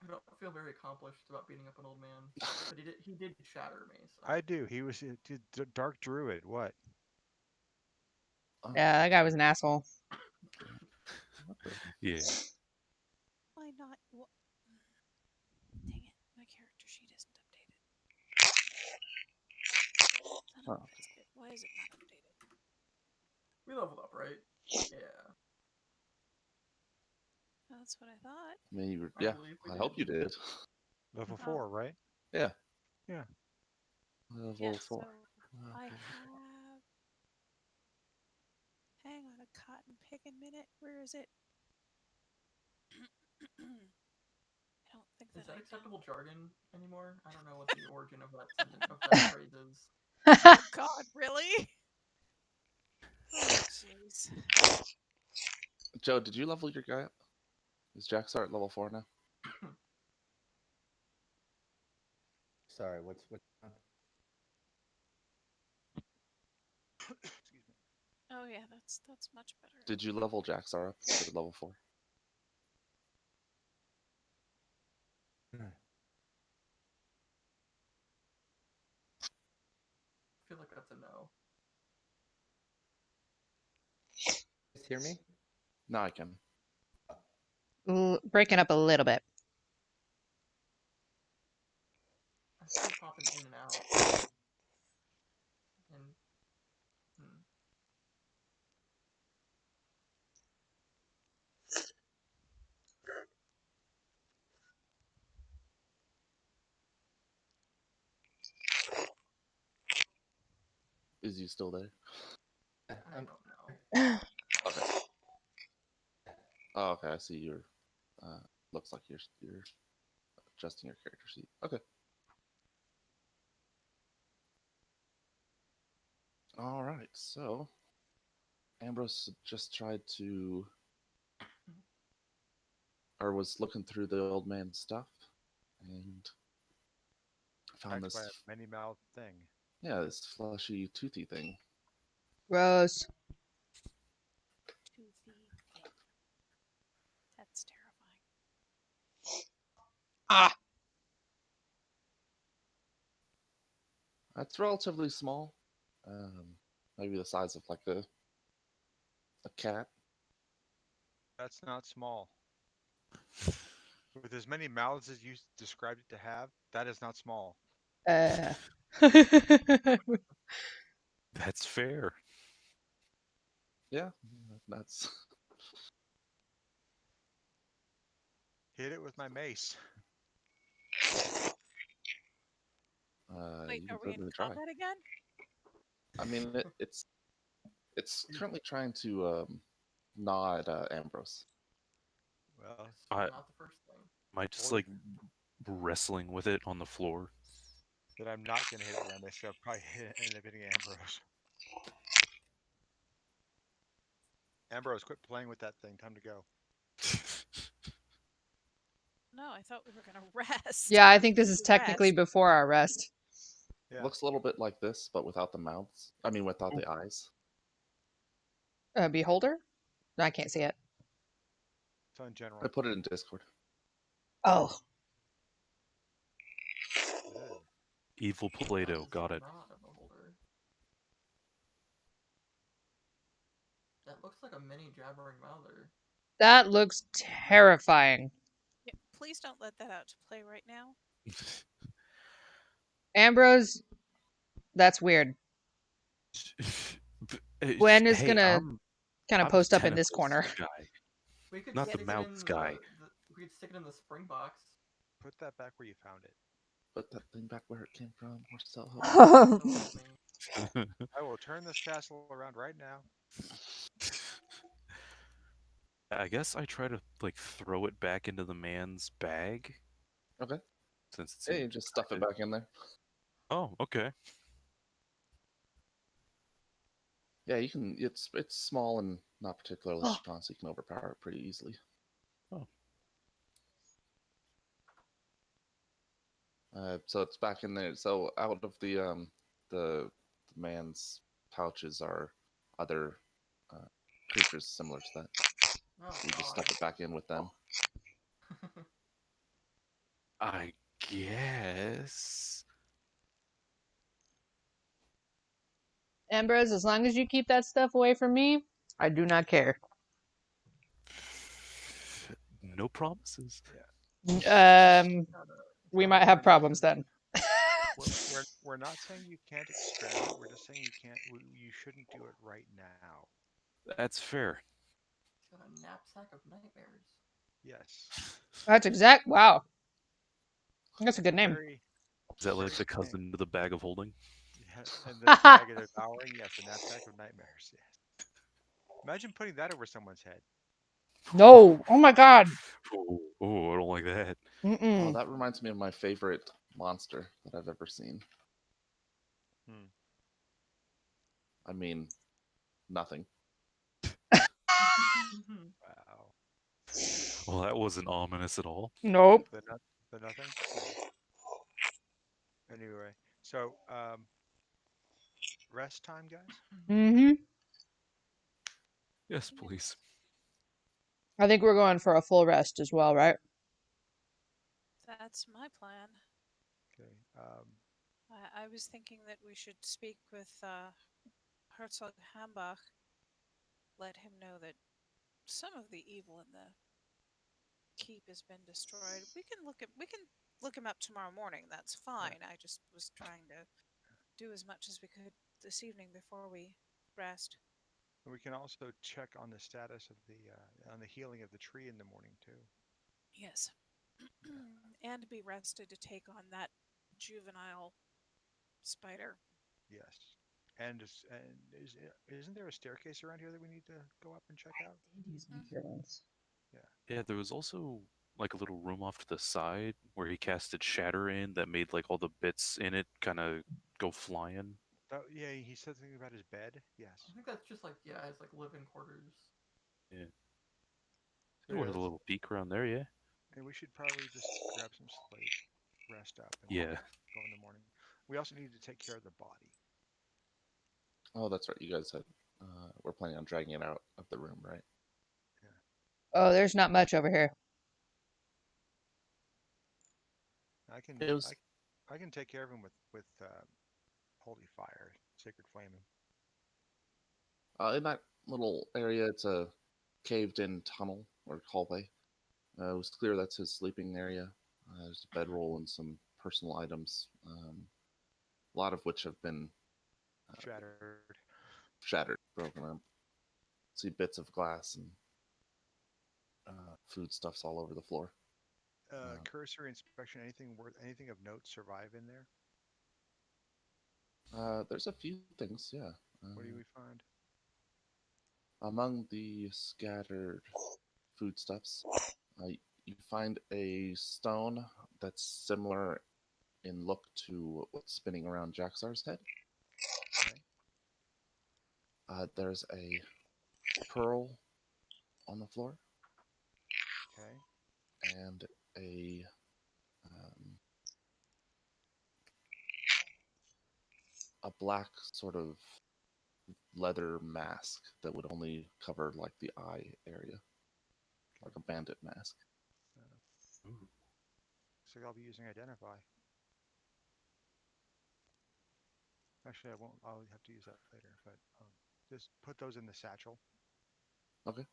I don't feel very accomplished about beating up an old man, but he did shatter me. So. I do. He was a dark druid. What? Oh, Yeah, that guy was an asshole. what the- Yeah. Why not? Dang it, my character sheet isn't updated. Son of a biscuit. Why is it not updated? We leveled up, right? Yeah. That's what I thought. I mean, you were, I yeah, believe we I hope you did. did. Level Oh. 4, right? Yeah. Yeah. Level Yeah, 4. so I have. Hang on a cotton picking minute. Where is it? I don't think Is that that I acceptable know. jargon anymore? I don't know what the origin of that phrase is. Oh God, really? Oh jeez. Joe, did you level your guy up? Is Jaxar at level 4 now? Sorry, what's Excuse me. Oh yeah, that's much better. Did you level Jaxar up to level 4? I feel like that's a no. Just hear me? No, I can. Breaking up a little bit. I see it popping in and out. And Is you still there? I don't know. Okay. Oh, okay. I see you're. Looks like you're adjusting your character sheet. Okay. All right. So, Ambrose just tried to, or was looking through the old man's stuff, and found Attacked by this. a many-mouthed thing. Yeah, this fleshy, toothy thing. Gross. Toothy thing. That's terrifying. Ah. It's relatively small. Maybe the size of like a cat. That's not small. With as many mouths as you described it to have, that is not small. That's fair. Yeah, that's. Hit it with my mace. Wait, You are can we in certainly try. combat again? I mean, it's currently trying to gnaw at Ambrose. Well, Not the first thing. Am I just like wrestling with it on the floor? that I'm not going to hit it with my mace, so I'll probably end up hitting Ambrose. Ambrose, quit playing with that thing. Time to go. No, I thought we were gonna rest. Yeah, I think this is technically before our rest. Yeah. Looks a little bit like this, but without the mouths. I mean, without the eyes. Beholder? No, I can't see it. It's on general. I put it in Discord. Oh. Evil Play-Doh, got it. Not a beholder. That looks like a mini jabbering mouther. That looks terrifying. Yeah, please don't let that out to play right now. Ambrose, that's weird. Gwen is gonna kind of post up in this corner. Guy. We could Not stick the it mouths in guy. we could stick it in the spring box. Put that back where you found it. Put that thing back where it came from. We're so Don't help me. I will turn this castle around right now. I guess I try to like throw it back into the man's bag. Okay. Since it's Hey, just stuff it back in there. Oh, okay. Yeah, you can. It's small and not particularly strong, so you can overpower it pretty easily. Oh. So it's back in there. So out of the man's pouches are other creatures similar to that. Oh, You just stuff it back in with them. I guess. Ambrose, as long as you keep that stuff away from me, I do not care. No promises. Um, Gotta- we gotta might have avoid problems accident. then. We're not saying you can't experiment. We're just saying you shouldn't do it right now. That's fair. Got a knapsack of nightmares. Yes. That's exact. Wow, that's a good name. Very. Is that like Very the good name. cousin to the bag of holding? Yeah, and the bag of devouring. Yes, the knapsack of nightmares. Yes. Imagine putting that over someone's head. No, oh my god. Oh, I don't like that. Oh, Mm-mm. that reminds me of my favorite monster that I've ever seen. Hmm. I mean, nothing. Wow. Well, that wasn't ominous at all. Nope. The nothing. Anyway, so rest time, guys. Mm-hmm. Yes, please. I think we're going for a full rest as well, right? That's my plan. Okay. I was thinking that we should speak with Herzog Hambach, let him know that some of the evil in the keep has been destroyed. We can look him up tomorrow morning. That's fine. I just was trying to do as much as we could this evening before we rest. And we can also check on the status of the on the healing of the tree in the morning too. Yes. And be rested to take on that juvenile spider. Yes. Isn't there a staircase around here that we need to go up and check out? Yeah, there was also like a little room off to the side where he casted Shatter in that made like all the bits in it kind of go flying. Oh, yeah, he said something about his bed. Yes. I think that's just like it's like living quarters. So There yeah, was a little peek around there, yeah. and we should probably just grab some sleep, rest up, and Yeah. go in the morning. We also need to take care of the body. Oh, that's right. You guys said we're planning on dragging it out of the room, right? Oh, there's not much over here. I can It was I can take care of him with holy fire, sacred flaming. in that little area. It's a caved-in tunnel or hallway. It was clear that's his sleeping area. There's a bedroll and some personal items, a lot of which have been Shattered. broken up. See bits of glass and foodstuffs all over the floor. Cursory inspection. Anything of note survive in there? There's a few things, yeah. What do we find? Among the scattered foodstuffs, you find a stone that's similar in look to what's spinning around Jaxar's head. Okay. There's a pearl on the floor. Okay. And a black sort of leather mask that would only cover like the eye area, like a bandit mask. So I'll be using identify. Actually, I won't. I'll have to use that later. But just put those in the satchel. Okay.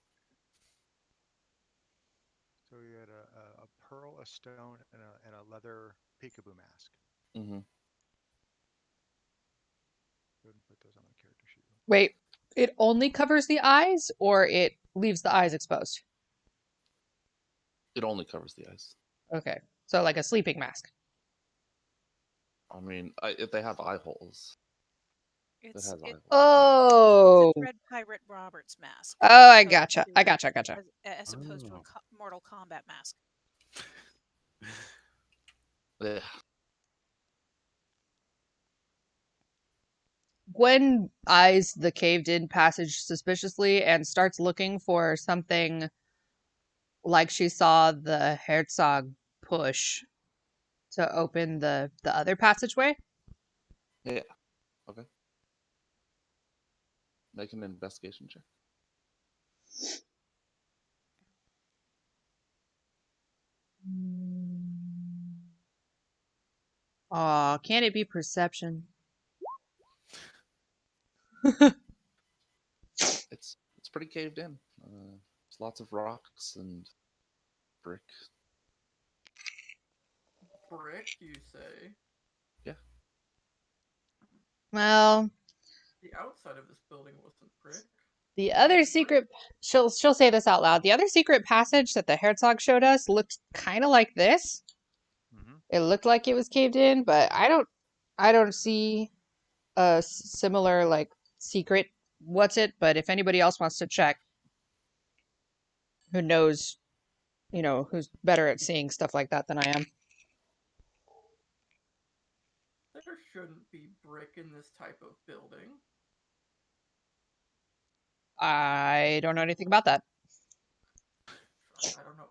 So we had a pearl, a stone, and a leather peekaboo mask. Mm-hmm. Go ahead and put those on my character sheet. Wait, it only covers the eyes, or it leaves the eyes exposed? It only covers the eyes. Okay, so like a sleeping mask. I mean, if they have eye holes. It's It has eye holes. Oh. It's a Dread Pirate Roberts mask. Oh, as I opposed gotcha. to- I gotcha. As opposed to a Oh. Mortal Kombat mask. Yeah. Gwen eyes the caved-in passage suspiciously and starts looking for something like she saw the Herzog push to open the other passageway. Yeah. Okay. Make an investigation check. Aw, can it be perception? It's pretty caved in. There's lots of rocks and brick. Brick, you say? Well, The outside of this building wasn't brick. the other secret she'll say this out loud. The other secret passage that the Herzog showed us looked kind of like this. Mm-hmm. It looked like it was caved in, but I don't see a similar like secret what's it, but if anybody else wants to check who knows, who's better at seeing stuff like that than I am. There shouldn't be brick in this type of building. I don't know anything about that. I don't know.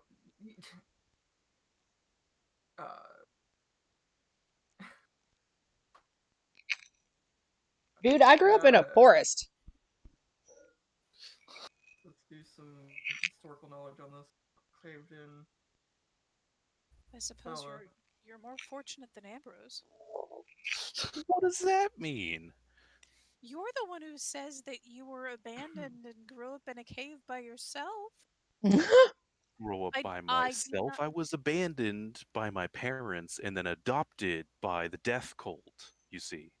Dude, I grew up in a forest. Let's do some historical knowledge on this. Caved in. I suppose Oh, you're more fortunate than Ambrose. What does that mean? You're the one who says that you were abandoned and grew up in a cave by yourself. Grow up by I do myself. not- I was abandoned by my parents and then adopted by the death cult, you see.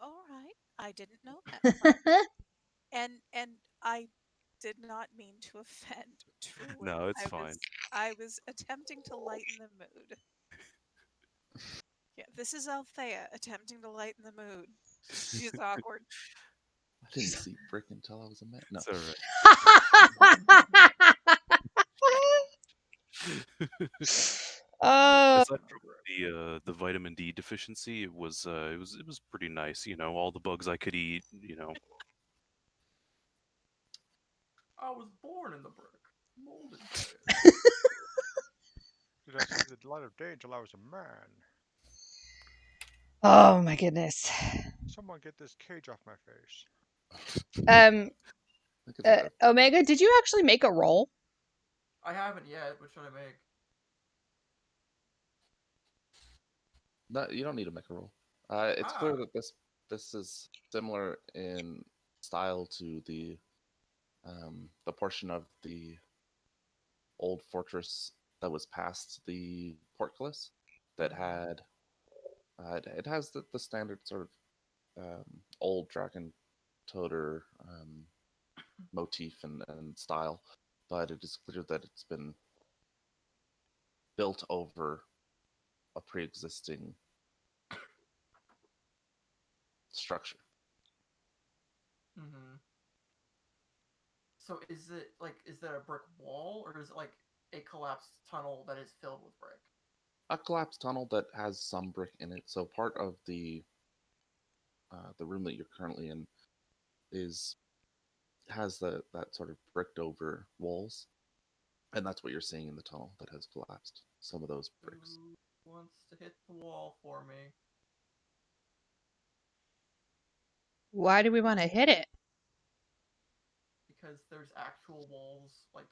All right, I didn't know that part. and I did not mean to offend. Truly, No, it's fine. I was attempting to lighten the mood. Yeah, this is Althea attempting to lighten the mood. She's awkward. I didn't see brick until I was a man. No. It's alright. Aside from the vitamin D deficiency, it was pretty nice. All the bugs I could eat. I was born in the brick. Molded by it. Did I see the light of day until I was a man? Oh my goodness. Someone get this cage off my face. Omega, did you actually make a roll? I haven't yet. What should I make? No, you don't need to make a roll. It's clear that this is similar in style to the portion of the old fortress that was past the portcullis that had it has the standard sort of old dragon toter motif and style, but it is clear that it's been built over a pre-existing structure. Mm-hmm. So is there a brick wall, or is it like a collapsed tunnel that is filled with brick? A collapsed tunnel that has some brick in it. So part of the room that you're currently in has that sort of bricked over walls, and that's what you're seeing in the tunnel that has collapsed. Some of those bricks. Who wants to hit the wall for me? Why do we want to hit it? Because there's actual walls like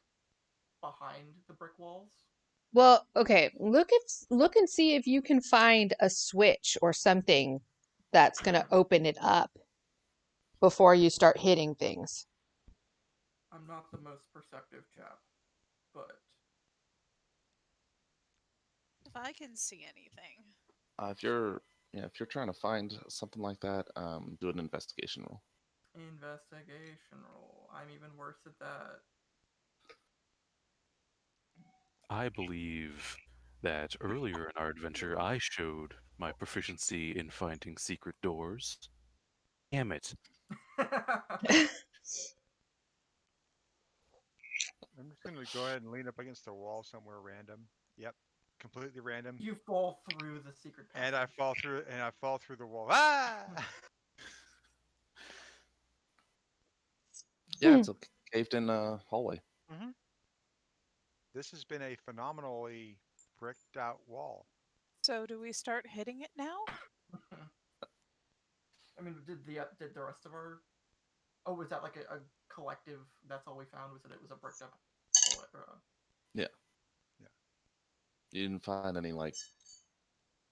behind the brick walls. Well, okay, look and see if you can find a switch or something that's going to open it up before you start hitting things. I'm not the most perceptive chap, but If I can see anything. If you're trying to find something like that, do an investigation roll. investigation roll. I'm even worse at that. I believe that earlier in our adventure, I showed my proficiency in finding secret doors. Damn it. I'm just going to go ahead and lean up against the wall somewhere random. Yep. Completely random. You fall through the secret passage. And I fall through the wall. Ah! Yeah, it's a caved in hallway. Mm-hmm. This has been a phenomenally bricked out wall. So do we start hitting it now? I mean, did the rest of our... Oh, was that like a collective... That's all we found, was that it was a bricked up... Yeah. You didn't find any, like,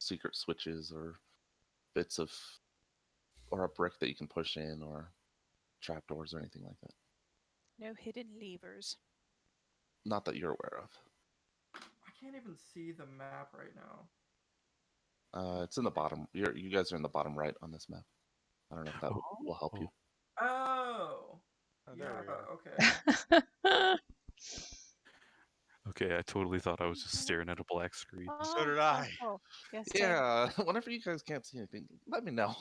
secret switches or bits of, or a brick that you can push in, or trapdoors or anything like that. No hidden levers. Not that you're aware of. I can't even see the map right now. It's in the bottom. You guys are in the bottom right on this map. I don't know if that will help you. Oh. Oh, Yeah. there we are. Okay. Okay, I totally thought I was just staring at a black screen. So did I. Oh, yes, same. Yeah, whenever you guys can't see anything, let me know.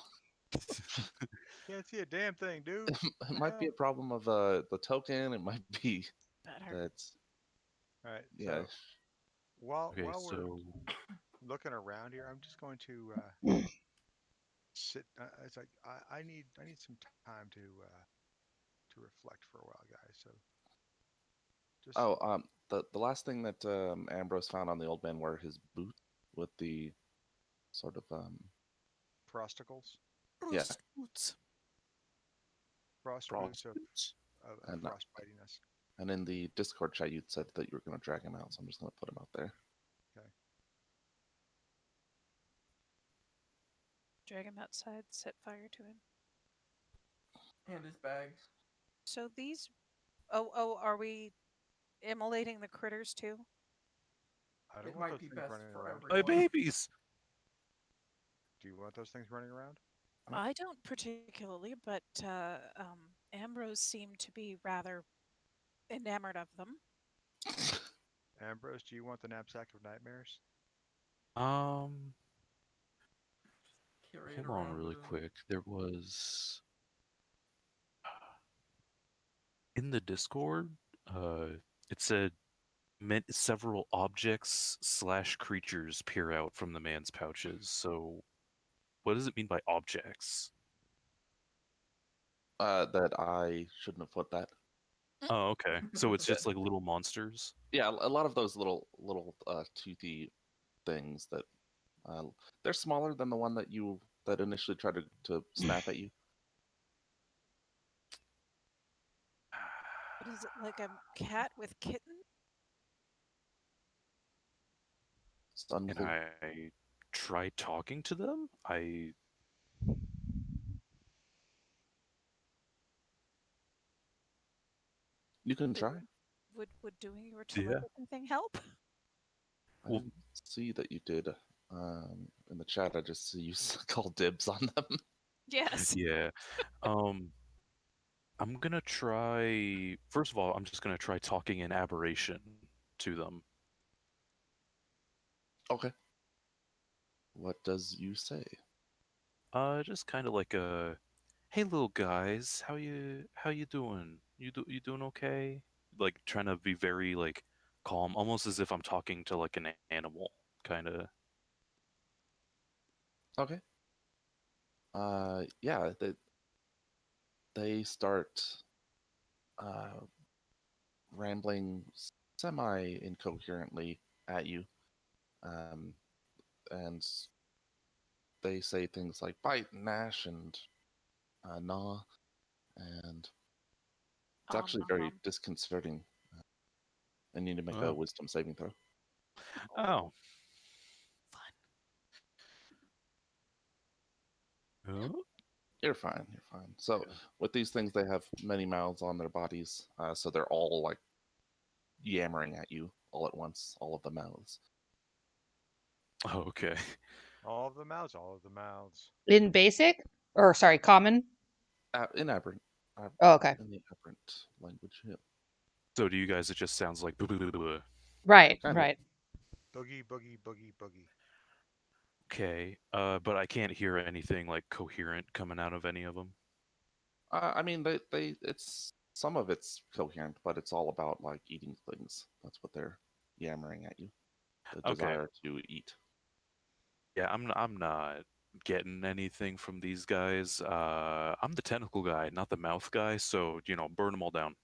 Can't see a damn thing, dude. It might be a problem of the token. It might be Better. that, All right. yeah. So while Okay, while we're so looking around here, I'm just going to sit. It's like I need some time to reflect for a while, guys. So just The last thing that Ambrose found on the old man were his boots with the sort of prosticles, yeah. Boots. frost frost boots of, boots. And frostbitiness. and in the Discord chat, you'd said that you were going to drag him out, so I'm just going to put him out there. Drag him outside, set fire to him. And his bag. So these. Oh, are we immolating the critters too? I don't It want might those be things best running for around. my everyone. babies. Do you want those things running around? I don't particularly, but Ambrose seemed to be rather enamored of them. Ambrose, do you want the knapsack of nightmares? Carry it Hold on around really with him. quick. There was in the Discord, it said meant several objects / creatures peer out from the man's pouches. So what does it mean by objects? That I shouldn't have put that. Oh, okay. So it's just like little monsters. Yeah, a lot of those little toothy things that they're smaller than the one that initially tried to snap at you. What is it, like a cat with kitten? Stun And glue. I tried talking to them. You can try. Would doing your Yeah. telepathy thing help? I Well- didn't see that you did. In the chat, I just see you call dibs on them. Yes. Yeah. I'm gonna try. First of all, I'm just gonna try talking in aberration to them. Okay. What does you say? Just kind of like a, hey, little guys, how you doing? You doing okay? Like trying to be very like calm, almost as if I'm talking to like an animal, kind of. Okay. Yeah, they start rambling semi-incoherently at you, and they say things like bite, gnash, and gnaw, and it's actually very disconcerting. I need to make a Oh. wisdom saving throw. Oh. Fun. Huh? You're fine. You're fine. So with these things, they have many mouths on their bodies, so they're all like yammering at you all at once. All of the mouths. Oh, okay. All of the mouths, all of the mouths. In basic? Or, sorry, common? In aberrant. Oh, okay. In the aberrant language. Yeah. So to you guys, it just sounds like blah, blah, blah, blah. Right, Kind of. right. Boogie, boogie, boogie, boogie. Okay. But I can't hear anything like coherent coming out of any of them. I mean, it's some of it's coherent, but it's all about like eating things. That's what they're yammering at you. The Okay. desire to eat. Yeah, I'm not getting anything from these guys. I'm the tentacle guy, not the mouth guy. So burn them all down.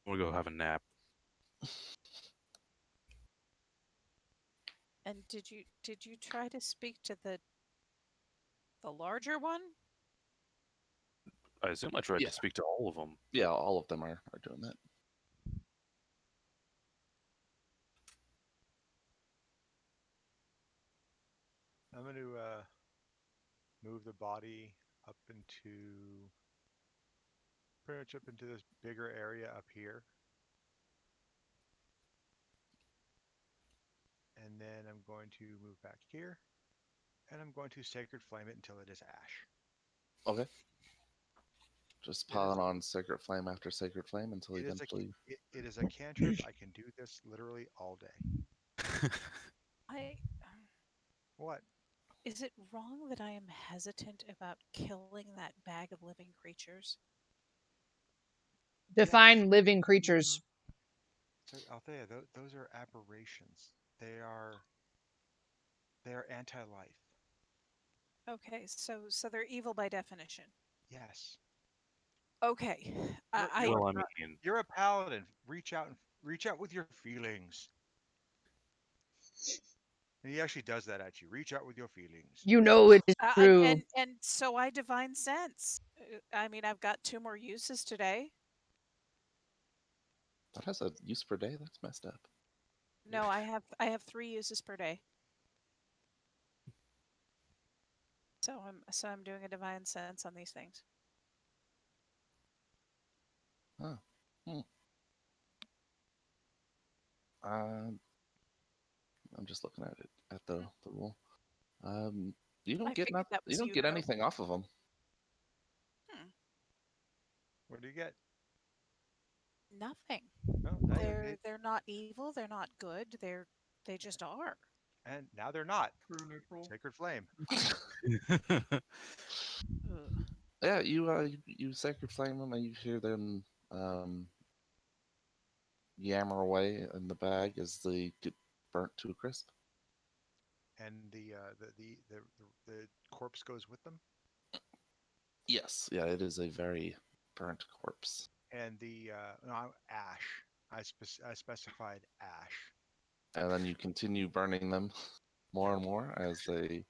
We'll go have a nap. And did you try to speak to the larger one? I assume I tried Yeah. to speak to all of them. Yeah, all of them are doing that. I'm going to move the body up into pretty much up into this bigger area up here. And then I'm going to move back here. And I'm going to Sacred Flame it until it is ash. Okay. Just It is piling a- on Sacred Flame after Sacred Flame until It is eventually. it is a cantrip. I can do this literally all day. What? Is it wrong that I am hesitant about killing that bag of living creatures? Define living creatures. So Althea, those are aberrations. They are anti-life. Okay, so they're evil by definition. Yes. Okay, You're, Well, I a- mean, you're a paladin. Reach out with your feelings. And he actually does that at you. Reach out with your feelings. You know it is true. and so I divine sense. I mean, I've got 2 more uses today. That has a use per day? That's messed up. No, I have 3 uses per day. So I'm doing a divine sense on these things. Oh. I'm just looking at it at the rule. You don't I get figured that you was don't you, get though. anything off of them. What do you get? Nothing. No, They're not evil. They're not good. They just are. and now they're not. True neutral. Sacred Flame. Ugh. Yeah, you Sacred Flame them and you hear them yammer away in the bag as they get burnt to a crisp. And the corpse goes with them. Yes, yeah, it is a very burnt corpse. And the ash. I specified ash. And then you continue burning them more and more as they.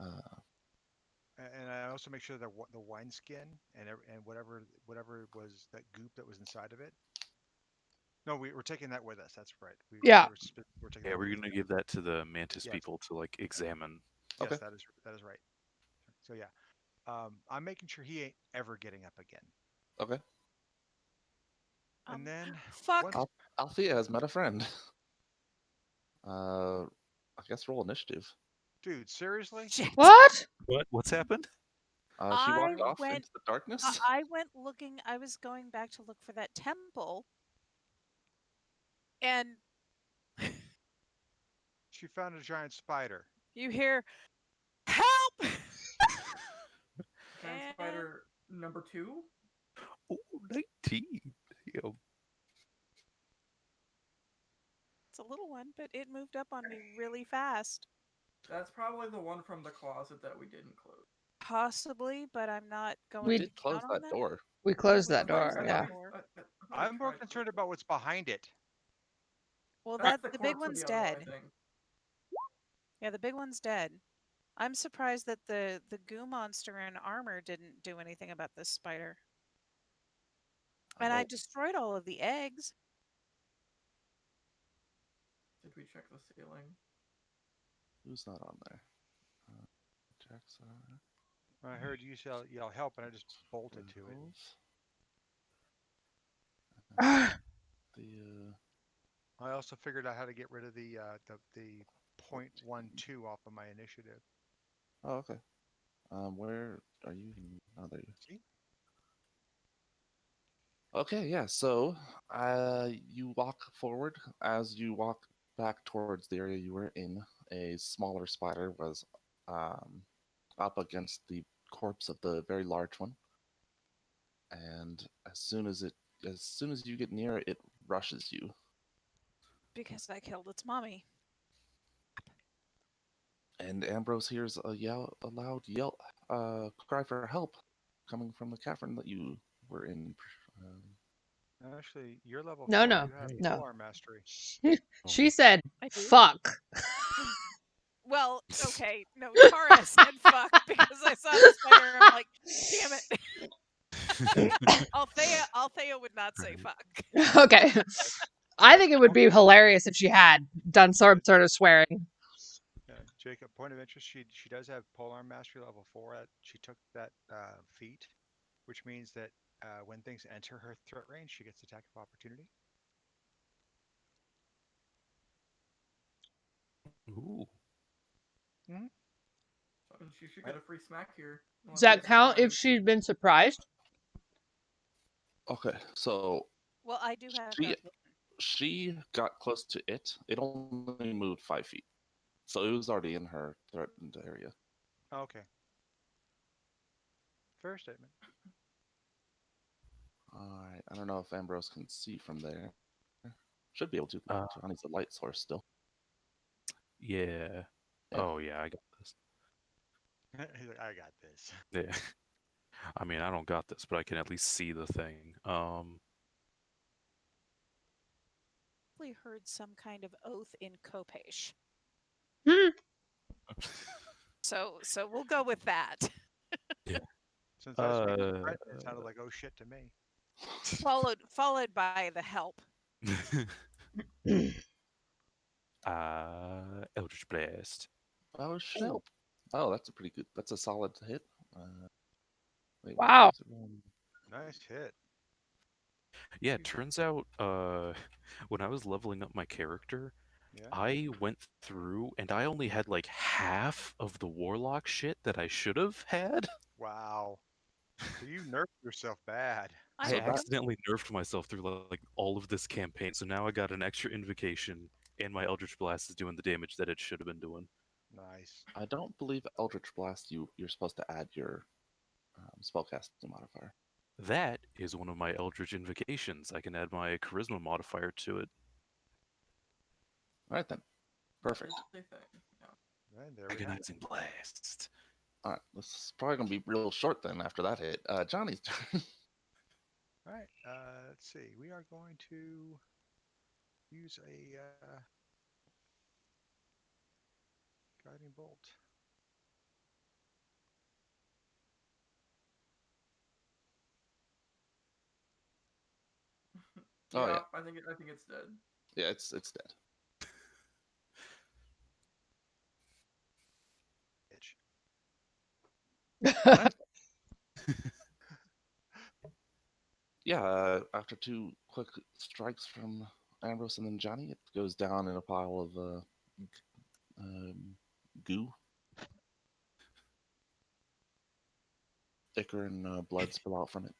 And I also make sure that the wineskin and whatever was that goop that was inside of it. No, we're taking that with us. That's right. Yeah. We're taking yeah, that we're with us. gonna give that to the Mantis Yes. people to like examine. Yes, Okay. that is right. So yeah, I'm making sure he ain't ever getting up again. Okay. And then fuck. once- Althea has met a friend. I guess roll initiative. dude, seriously? Shit. What? What's happened? She walked I off went- into the darkness. I went looking. I was going back to look for that temple, and She found a giant spider. you hear, "Help!" Giant And- spider number 2. Oh, 19. Damn. It's a little one, but it moved up on me really fast. That's probably the one from the closet that we didn't close. Possibly, but I'm not going We to did close count on that door. We closed We that closed door, that yeah. door. I thought we I'm more tried concerned to. about what's behind it. Well, That's the big corpse of one's the other one, I dead. think. Yeah, the big one's dead. I'm surprised that the goo monster in armor didn't do anything about this spider. And I Well, destroyed all of the eggs. Did we check the ceiling? who's not on there? Jackson. I heard you yell help, and I just bolted to it. The I also figured out how to get rid of the 0.12 off of my initiative. Oh, okay. Where are you? Oh, there you. See? Okay, yeah. So, you walk forward. As you walk back towards the area you were in, a smaller spider was up against the corpse of the very large one, and as soon as you get near, it rushes you. Because I killed its mommy. And Ambrose hears a loud cry for help coming from the cavern that you were in. Actually, you're level No, 4. no, You have no. polearm mastery. She said, I do? fuck. Well, okay, no, Tara said fuck because I saw the spider. I'm like, damn it. Althea would not say fuck. Okay. I think it would be hilarious if she had done some sort of swearing. Yeah, Jacob, point of interest, she does have polearm mastery level 4. She took that feat, which means that when things enter her threat range, she gets attack of opportunity. Ooh. So she should get a free smack here. Does unless we that get count if surprised. she's been surprised? Okay, so Well, I do have she a she got close to it. It only moved 5 feet, so it was already in her threatened area. Okay. Fair statement. All right, I don't know if Ambrose can see from there. Should be able to. Uh, Johnny's a light source still. Yeah. Yeah. Oh yeah, I got this. He's like, I got this. Yeah. I mean, I don't got this, but I can at least see the thing. probably heard some kind of oath in Kopesh. Hmm. So we'll go with that. Since I was speaking French, it sounded like oh shit to me. Followed by the help. Eldritch Blast. Oh shit! Oh, that's a pretty good. That's a solid hit. Wait, what Wow. was it on? Nice hit. Yeah, it turns out when I was leveling up my character, Yeah. I went through and I only had like half of the warlock shit that I should have had. Wow. So you nerfed yourself bad. I So that- accidentally nerfed myself through like all of this campaign, so now I got an extra invocation, and my Eldritch Blast is doing the damage that it should have been doing. Nice. I don't believe Eldritch Blast. You're supposed to add your spellcasting modifier. That is one of my Eldritch invocations. I can add my Charisma modifier to it. All right then. Perfect. It's a thing. Yeah. Right, there we have it. Agonizing Blast. All right, this is probably gonna be real short then after that hit. Johnny's turn. All right. Let's see. We are going to use a guiding bolt. Oh yeah, I think it's dead. yeah, it's dead. Bitch. Yeah, after 2 quick strikes from Ambrose and then Johnny, it goes down in a pile of goo. Ichor and blood spill out from it.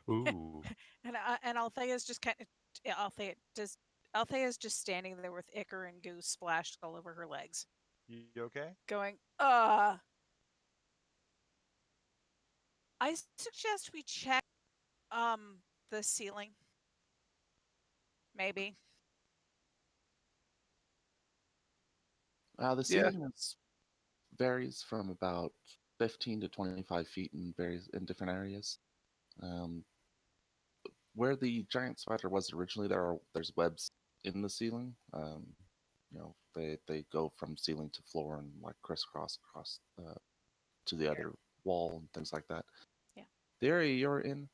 Ooh. And Althea's just kind of Althea's just standing there with Ichor and Goose splashed all over her legs, You okay? going, I suggest we check the ceiling. Maybe. The Yeah. ceiling varies from about 15 to 25 feet in different areas. Where the giant spider was originally, there's webs in the ceiling. They go from ceiling to floor and like crisscross across to the other wall and things like that. Yeah. The area you're in,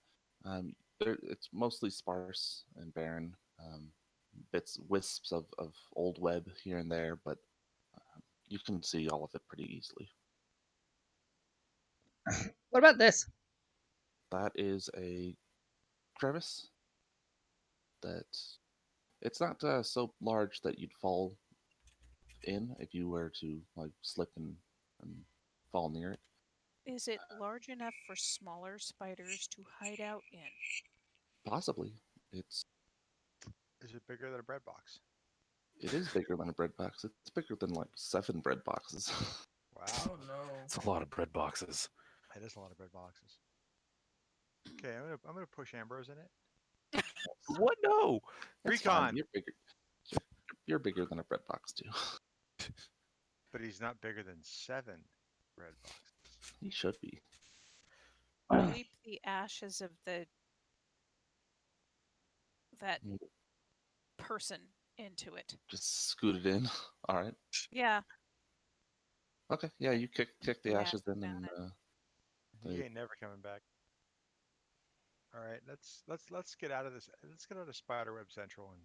it's mostly sparse and barren. Wisps of old web here and there, but you can see all of it pretty easily. What about this? That is a crevice that it's not so large that you'd fall in if you were to like slip and fall near it. Is it large enough for smaller spiders to hide out in? Possibly. It's Is it bigger than a bread box? It is bigger than a bread box. It's bigger than like 7 bread boxes. Wow. Oh no. It's a lot of bread boxes. That is a lot of bread boxes. Okay, I'm gonna push Ambrose in it. What? No. That's fine. Recon. You're bigger. You're bigger than a bread box too. But he's not bigger than 7 bread boxes. He should be. Weep the ashes of that Mm. person into it. Just scoot it in. All right. Yeah. Okay. Yeah, you kick the Yeah, ashes in, down and He they- ain't never coming back. All right, let's get out of this. Let's get out of Spiderweb Central and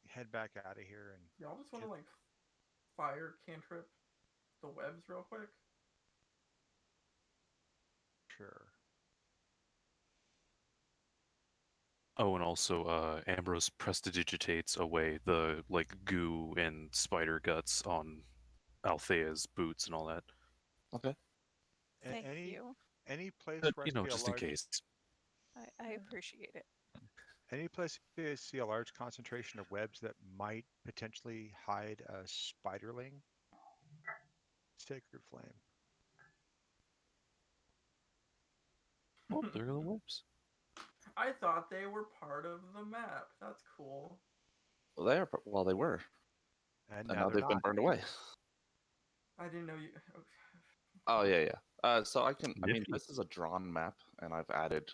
head back out of here. And Y'all just want to like fire cantrip the webs real quick? Sure. Oh, and also, Ambrose prestidigitates away the like goo and spider guts on Althea's boots and all that. Okay. Thank Any you. place But, where I you know, see a just in large case. I appreciate it. any place I see a large concentration of webs that might potentially hide a spiderling. Sacred flame. Oh, there are the webs. I thought they were part of the map. That's cool. Well, they were, And and now now they're they've been not. burned away. I didn't know you. Oh yeah, yeah. So I can. I mean, Nifty. this is a drawn map, and I've added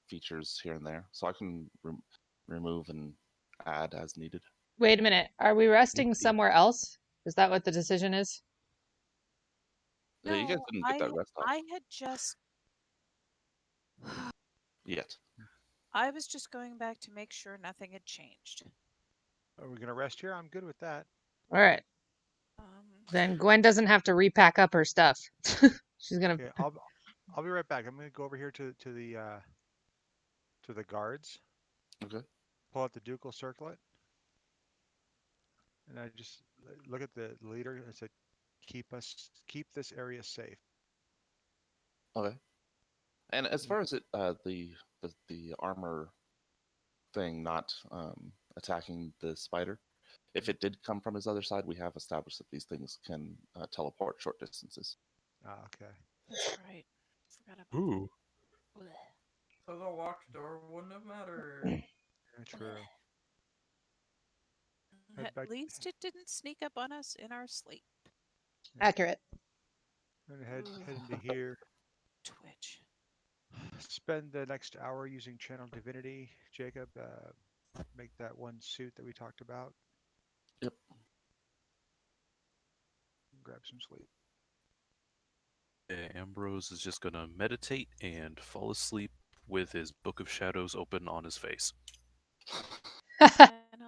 features here and there, so I can remove and add as needed. Wait a minute. Are we resting Nifty. somewhere else? Is that what the decision is? Yeah, you guys No, didn't get that rest off I had just yet. I was just going back to make sure nothing had changed. Are we gonna rest here? I'm good with that. All right. Um, Then Gwen doesn't have to repack up her stuff. She's gonna. Okay, I'll be right back. I'm gonna go over here to the guards, Okay. pull out the ducal circlet, and I just look at the leader and said, keep this area safe. Okay. And as far as the armor thing not attacking the spider, if it did come from his other side, we have established that these things can teleport short distances. Ah, okay. that's right. Forgot about Ooh. that. Blech. So the locked door wouldn't have mattered. Yeah, true. Head At back least it didn't sneak up on us in our sleep. Accurate. and head Ugh. into here. Twitch. Spend the next hour using channel divinity. Jacob, make that one suit that we talked about. Yep. Grab some sleep. Ambrose is just gonna meditate and fall asleep with his Book of Shadows open on his face. And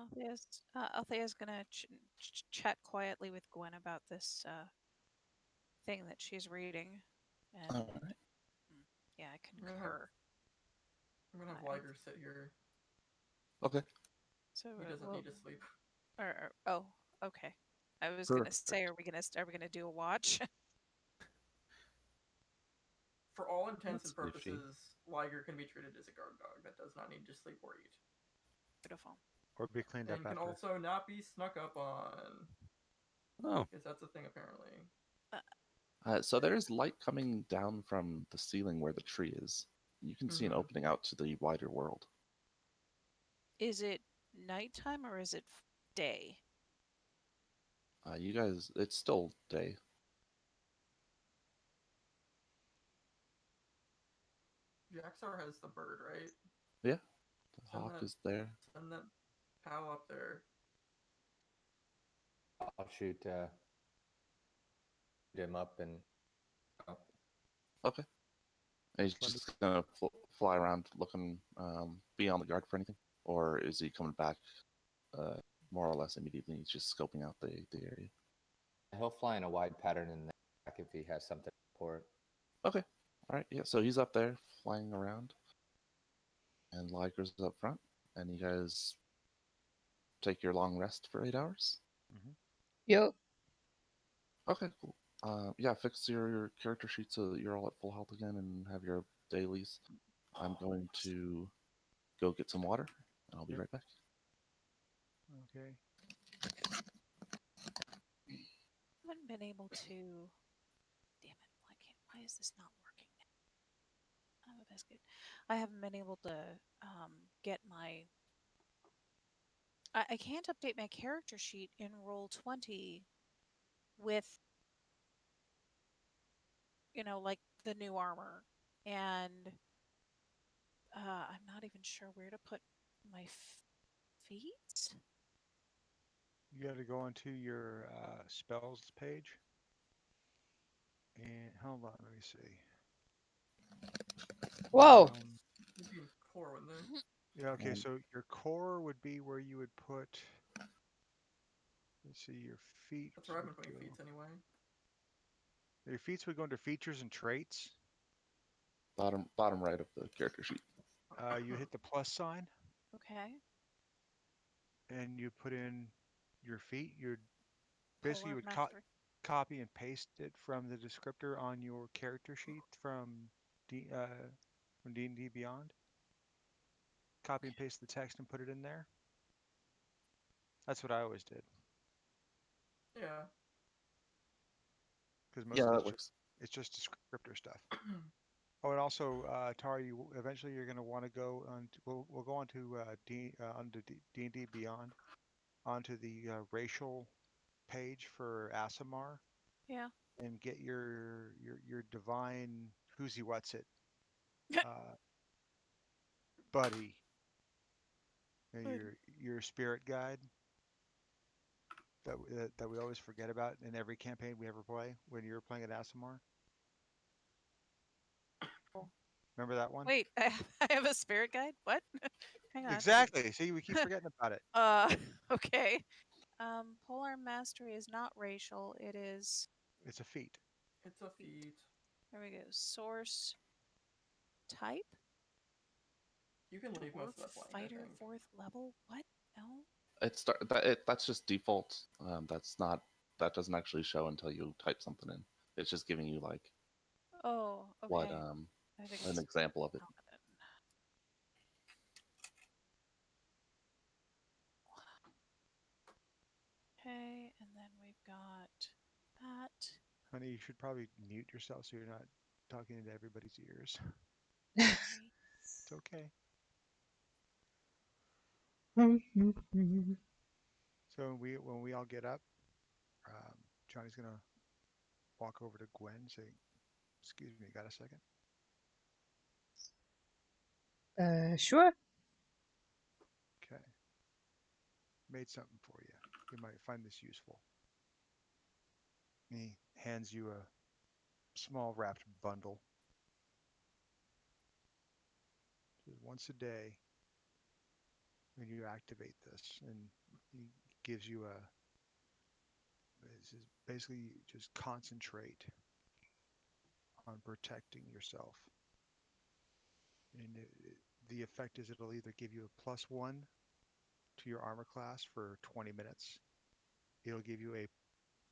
Althea's gonna chat quietly with Gwen about this thing that she's reading. And All right. yeah, I I'm gonna have, concur. I'm gonna have I- Liger sit here. Okay. So He doesn't need to sleep. oh, okay. I was gonna say, are we gonna do a watch? For all intents That's and nifty. purposes, Liger can be treated as a guard dog that does not need to sleep or eat. Beautiful. Or be cleaned And up can after. also not be snuck up on. Oh, Because that's a thing apparently. So there is light coming down from the ceiling where the tree is. You can see an Mhm. opening out to the wider world. Is it nighttime or is it day? You guys, it's still day. Jaxar has the bird, right? Yeah. The Send hawk that- is there. Send that pal up there. I'll shoot him up and oh, Okay. And he's Let me- just gonna fly around looking, be on the guard for anything, or is he coming back, more or less immediately? He's just scoping out the area. he'll fly in a wide pattern in the back if he has something for it. Okay. All right. Yeah. So he's up there flying around, and Liger's up front, and you guys take your long rest for 8 hours. Yep. Okay. Cool. Yeah. Fix your character sheet so that you're all at full health again and have your dailies. I'm going to go get some water, and I'll be Yep. right back. Okay. I haven't been able to. Damn it! Why is this not working now? Oh, that's good. I haven't been able to get my. I can't update my character sheet in Roll20 with, like the new armor, and I'm not even sure where to put my feet. You got to go into your spells page. And hold on, let me see. Whoa. It'd be core, wouldn't it? Yeah, okay, Um, so your core would be where you would put Let's see, your feet. That's where I've been would putting go- feats anyway. Your feats would go into features and traits. Bottom right of the character sheet. You hit the plus sign Okay. and you put in your feet. You're basically you Polar would mastery. copy and paste it from the descriptor on your character sheet from D&D Beyond. Copy and paste the text and put it in there. That's what I always did Yeah. because most Yeah, of that it's works. just descriptor stuff. Oh, and also, Tara, you eventually you're going to want to go on. We'll go on to onto D&D Beyond, onto the racial page for Asimar, Yeah. and get your divine who's he what's it, buddy, and Buddy. your spirit guide that we always forget about in every campaign we ever play when you're playing at Asimar. Cool. Remember that one? Wait, I have a spirit guide? What? Hang on. Exactly. See, we keep forgetting about it. Okay. Polar mastery is not racial. It is. It's a feat. It's a feat. There we go. Source type. You can leave most of that Dwarf blank, I fighter think. 4th level. What? No. That's just default. That doesn't actually show until you type something in. It's just giving you like Oh. Okay. what I think an it's example of it. paladin. Okay, and then we've got that. Honey, you should probably mute yourself so you're not talking into everybody's ears. Sorry. It's okay. So when we all get up, Johnny's gonna walk over to Gwen and say, "Excuse me, got a second?" Sure. Okay. Made something for you. You might find this useful. And he hands you a small wrapped bundle. Says, once a day, when you activate this, and he gives you this is basically just concentrate on protecting yourself. And the effect is it'll either give you a +1 to your armor class for 20 minutes. It'll give you a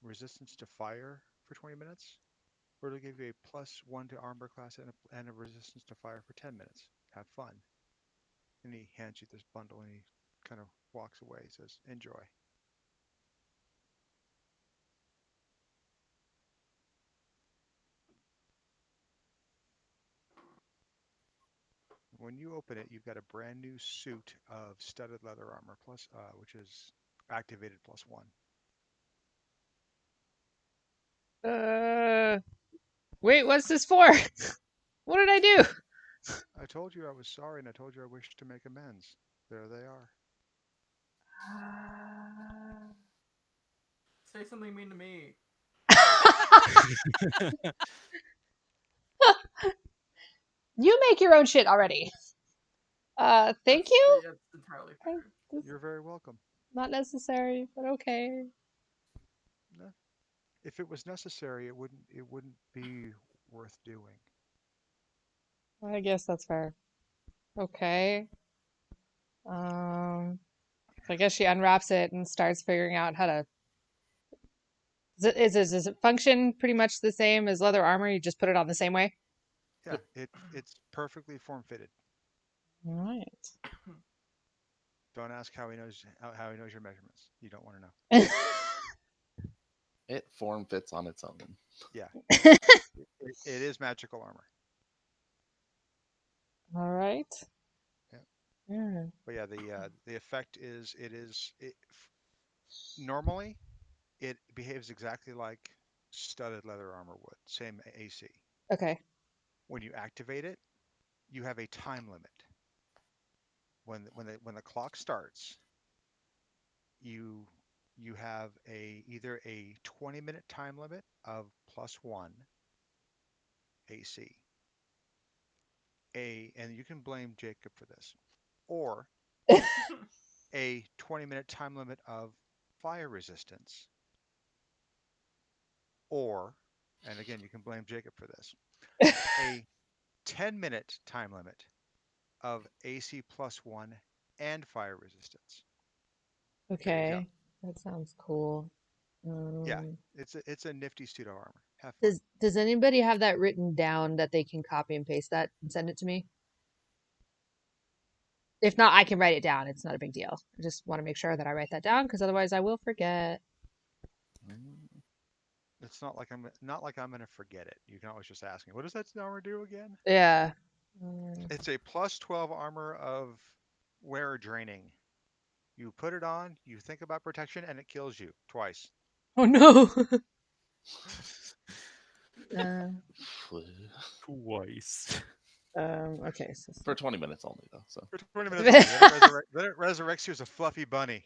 resistance to fire for 20 minutes, or it'll give you a +1 to armor class and a resistance to fire for 10 minutes. Have fun. And he hands you this bundle and he kind of walks away. He says, enjoy. When you open it, you've got a brand new suit of studded leather armor, which is activated +1. Wait, what's this for? What did I do? I told you I was sorry, and I told you I wished to make amends. There they are. Say something mean to me. You make your own shit already. Thank you? Yeah, it's entirely fair. You're very welcome. Not necessary, but okay. No. If it was necessary, it wouldn't be worth doing. I guess that's fair. Okay. So I guess she unwraps it and starts figuring out how to. Does it function pretty much the same as leather armor? You just put it on the same way? Yeah, it's perfectly form fitted. All right. Don't ask how he knows your measurements. You don't want to know. It form fits on its own. Yeah, it is magical armor. All right. Yeah. Yeah. But yeah, the effect is normally it behaves exactly like studded leather armor would, same AC. Okay. When you activate it, you have a time limit. When the clock starts, you have either a 20-minute time limit of +1 AC. And you can blame Jacob for this, or a 20-minute time limit of fire resistance, or, and again, you can blame Jacob for this, a 10-minute time limit of AC +1 and fire resistance. There you go. Okay, that sounds cool. Yeah, Um, it's a nifty suit of armor. Have fun. does anybody have that written down that they can copy and paste that and send it to me? If not, I can write it down. It's not a big deal. I just want to make sure that I write that down because otherwise I will forget. It's not like I'm gonna forget it. You can always just ask me, what does that armor do again? Yeah. It's a +12 armor of wearer draining. You put it on, you think about protection, and it kills you twice. Oh no. uh, Twice. okay. So For 20 minutes only, though. So For 20 minutes only. Then it resurrects you as a fluffy bunny.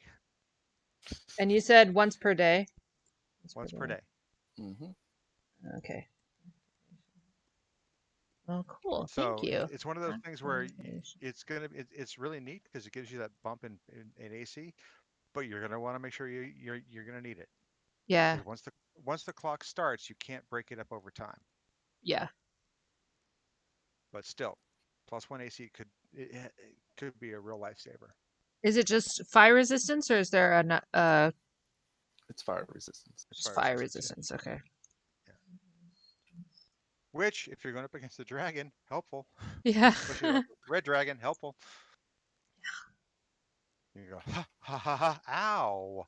and you said once per day? Once per day. hmm Okay. Oh, cool. So Thank you. it's one of those things where Documentation. it's really neat because it gives you that bump in AC, but you're gonna want to make sure you're gonna need it. Yeah. 'Cause once the clock starts, you can't break it up over time. Yeah. But still, +1 AC it could be a real lifesaver. Is it just fire resistance or is there a it's fire resistance. It's just fire fire resistance, resistance? Okay. which, if you're going up against the dragon, helpful. Yeah. Especially like red dragon, helpful. You go, ha ha ha ha, ow,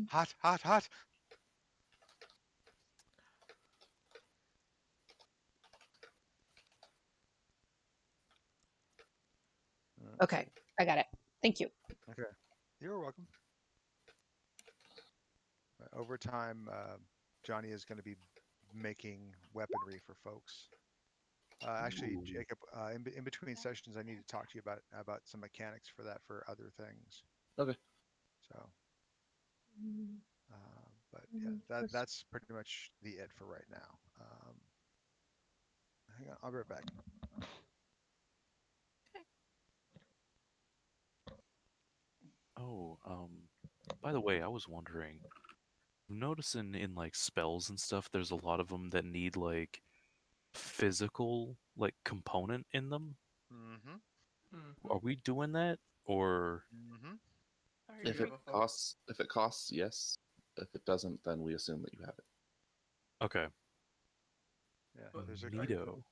hot, hot, hot. Okay, I got it. Thank you. Okay, you're welcome. Over time, Johnny is going to be making weaponry for folks. Actually, Ooh. Jacob, in between sessions, I need to talk to you about some mechanics for that for other things. Okay. So, but yeah, that's pretty much the it for right now. Hang on, I'll be right back. Oh, by the way, I was wondering, I'm noticing in like spells and stuff, there's a lot of them that need like physical like component in them. Mm-hmm. Mhm. Are we doing that or Mm-hmm. Are If you it have a focus? costs, yes. If it doesn't, then we assume that you have it. okay? Yeah, But there's Neato.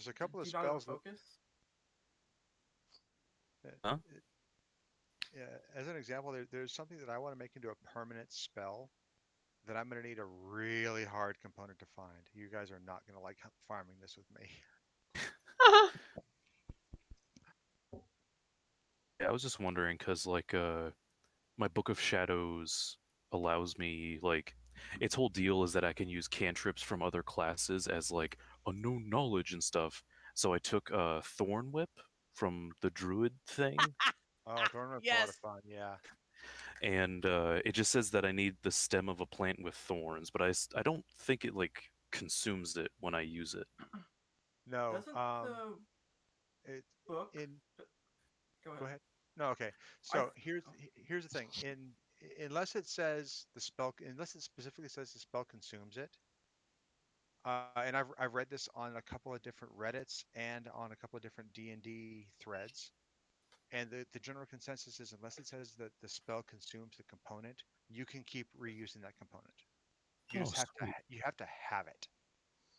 a couple of Do you not have a spells that, focus? Huh? yeah, as an example, there's something that I want to make into a permanent spell that I'm going to need a really hard component to find. You guys are not going to like farming this with me. Yeah, I was just wondering because like my Book of Shadows allows me like its whole deal is that I can use cantrips from other classes as like unknown knowledge and stuff. So I took Thorn Whip from the Druid thing, Oh, Thornwhip's a lot of Yes. fun. Yeah. and it just says that I need the stem of a plant with thorns, but I don't think it like consumes it when I use it. No. Doesn't the It book? in Go ahead. Go ahead. No, okay. So here's the thing. Unless it says unless it specifically says the spell consumes it, and I've read this on a couple of different Reddits and on a couple of different D&D threads, and the general consensus is unless it says that the spell consumes the component, you can keep reusing that component. You Oh, just have sweet. you have to have it.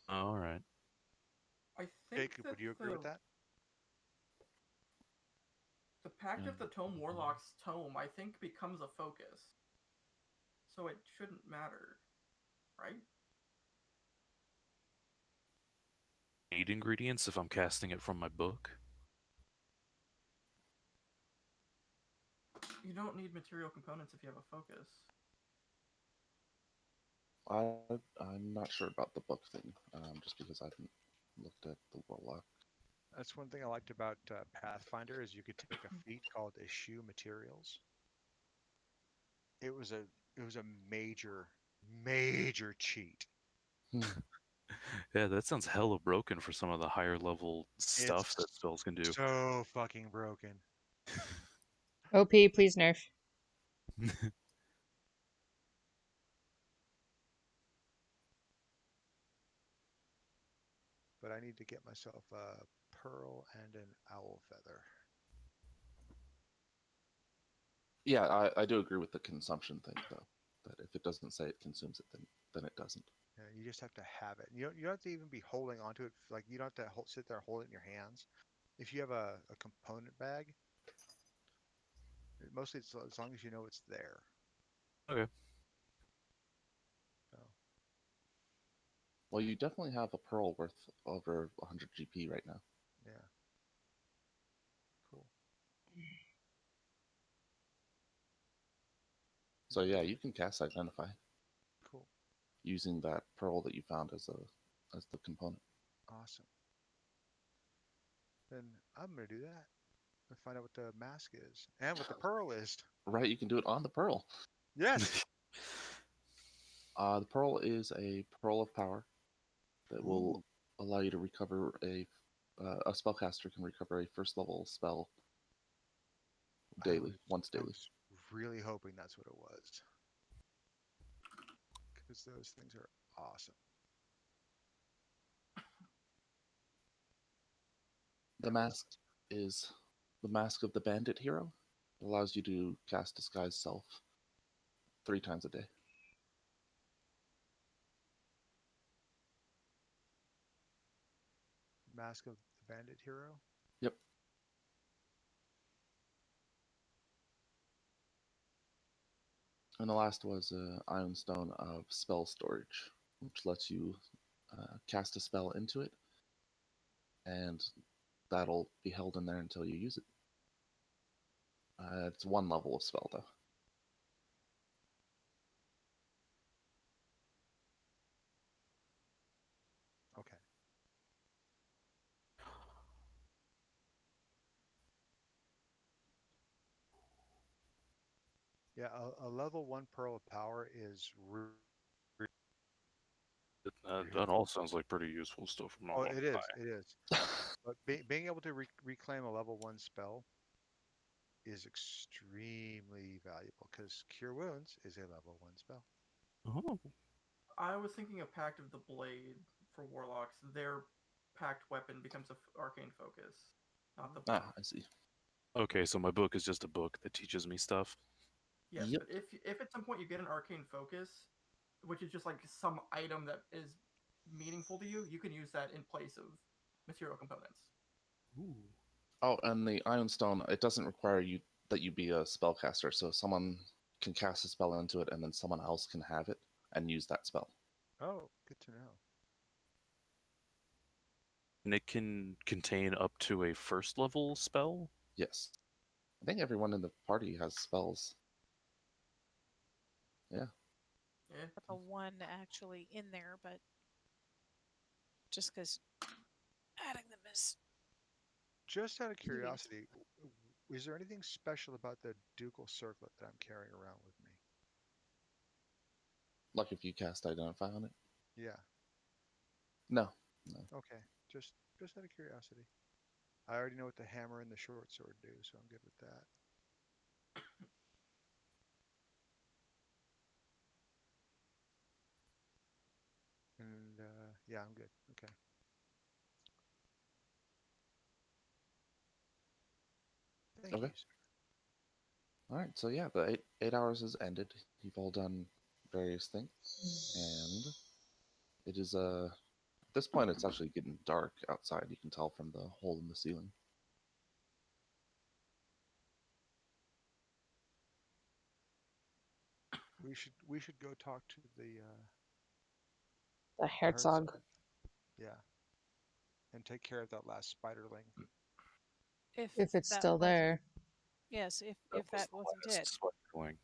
All right. I think Jacob, that would you agree with that? the Pact of the Tome Warlock's tome, I think, becomes a focus. So it shouldn't matter, right? Need ingredients if I'm casting it from my book. You don't need material components if you have a focus. I'm not sure about the book thing, just because I haven't looked at the Warlock. That's one thing I liked about Pathfinder is you could take a feat called Eschew Materials. It was a major cheat. Yeah, that sounds hella broken for some of the higher level stuff that spells can do. So fucking broken. OP, please nerf. But I need to get myself a pearl and an owl feather. Yeah, I do agree with the consumption thing though. That if it doesn't say it consumes it, then it doesn't. Yeah, you just have to have it. You don't have to even be holding onto it. Like you don't have to sit there and hold it in your hands. If you have a component bag, mostly it's as long as you know it's there. Okay. So, Well, you definitely have a pearl worth over 100 GP right now. yeah. Cool. So yeah, you can cast Identify Cool. using that pearl that you found as the component. Awesome. Then I'm gonna do that and find out what the mask is and what the pearl is. Right, you can do it on the pearl. Yes. The pearl is a pearl of power that will Ooh. allow you to recover a spellcaster can recover a first level spell daily, once I daily. was really hoping that's what it was. Because those things are awesome. The mask is the mask of the bandit hero. It allows you to cast disguise self 3 times a day. Mask of the Bandit Hero. Yep. And the last was Iron Stone of Spell Storage, which lets you cast a spell into it, and that'll be held in there until you use it. It's 1 level of spell, though. Okay. Yeah, a level 1 Pearl of Power is That all sounds like pretty useful stuff. I'm not oh, gonna it is. lie. It is. But being able to reclaim a level 1 spell is extremely valuable because Cure Wounds is a level 1 spell. Oh. I was thinking of Pact of the Blade for warlocks. Their pact weapon becomes a arcane focus, not the. Ah, I see. Okay, so my book is just a book that teaches me stuff. Yes, Yep. but if at some point you get an arcane focus, which is just like some item that is meaningful to you, you can use that in place of material components. Ooh. Oh, and the Iron Stone, it doesn't require you that you be a spellcaster, so someone can cast a spell into it, and then someone else can have it and use that spell. Oh, good to know. And it can contain up to a first level spell? Yes. I think everyone in the party has spells. Yeah. Yeah. A 1 actually in there, but just because adding them is Just out of tedious. curiosity, is there anything special about the ducal circlet that I'm carrying around with me? Like if you cast Identify on it? Yeah. No. Okay. Just out of curiosity. I already know what the hammer and the short sword do, so I'm good with that. And yeah, I'm good. Okay. Thank Okay. you, sir. All right. So yeah, the 8 hours has ended. You've all done various things, and it is at this point it's actually getting dark outside. You can tell from the hole in the ceiling. We should go talk to the Herzog. Yeah. And take care of that last spiderling. If it's that still wasn't- there. Yes, if was that the wasn't last it. sweat going.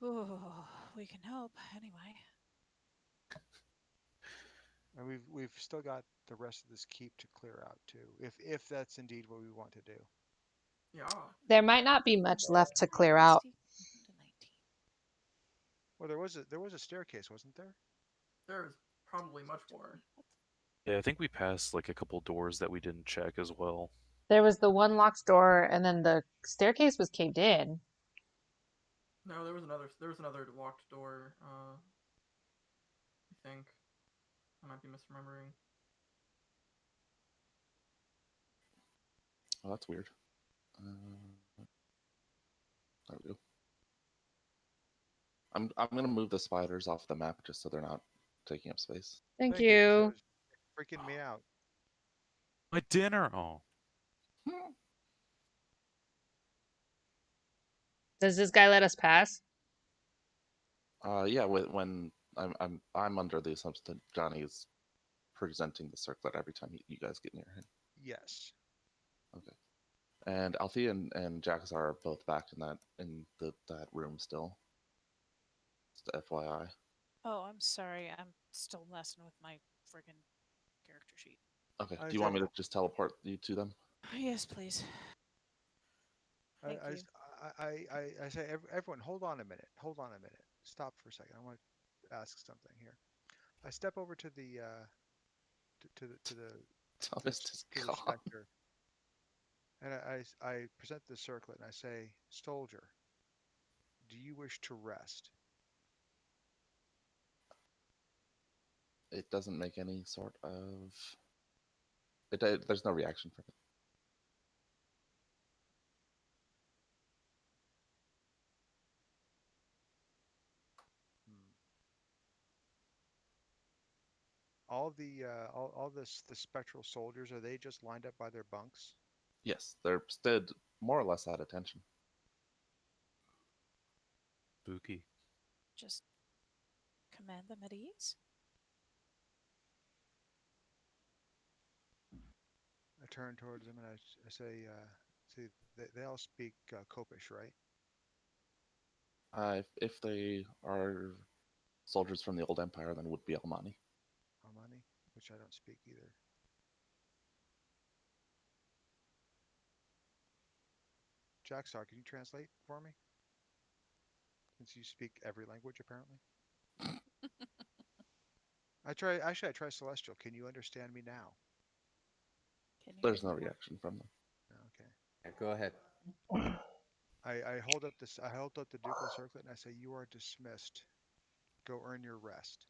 Oh, we can hope anyway. And we've still got the rest of this keep to clear out too, if that's indeed what we want to do. Yeah. There might not be much left to clear out. 16 to 19. Well, there was a staircase, wasn't there? There's probably much more. Yeah, I think we passed like a couple doors that we didn't check as well. There was the one locked door, and then the staircase was caved in. No, there was another locked door. I think I might be misremembering. Oh, that's weird. There we go. I'm gonna move the spiders off the map just so they're not taking up space. Thank 'cause you. that was freaking me out. My dinner. Oh, Does this guy let us pass? Yeah. When I'm under the assumption that Johnny is presenting the circlet every time you guys get near him. Yes. Okay. And Althea and Jaxar are both back in that room still. Just FYI. Oh, I'm sorry. I'm still messing with my friggin' character sheet. Okay. I Do you want me said- to just teleport you to them? Yes, please. Thank you. I say, everyone, hold on a minute. Hold on a minute. Stop for a second. I want to ask something here. I step over to the to the Thomas is to the gone. specter, and I present the circlet and I say, "Soldier, do you wish to rest?" It doesn't make any sort of. There's no reaction from it. Hmm. All the spectral soldiers, are they just lined up by their bunks? Yes, they're stood more or less at attention. spooky. Just command them at ease. I turn towards them and I say, "See, they all speak Copish, right?" If they are soldiers from the old empire, then it would be Almani. Armani, which I don't speak either. Jaxar, can you translate for me? Since you speak every language, apparently. I try Celestial. Can you understand me now? Can you There's give no me more? reaction from them. Okay. Yeah, go ahead. I hold up this. I hold up the ducal circlet and I say, "You are dismissed. Go earn your rest."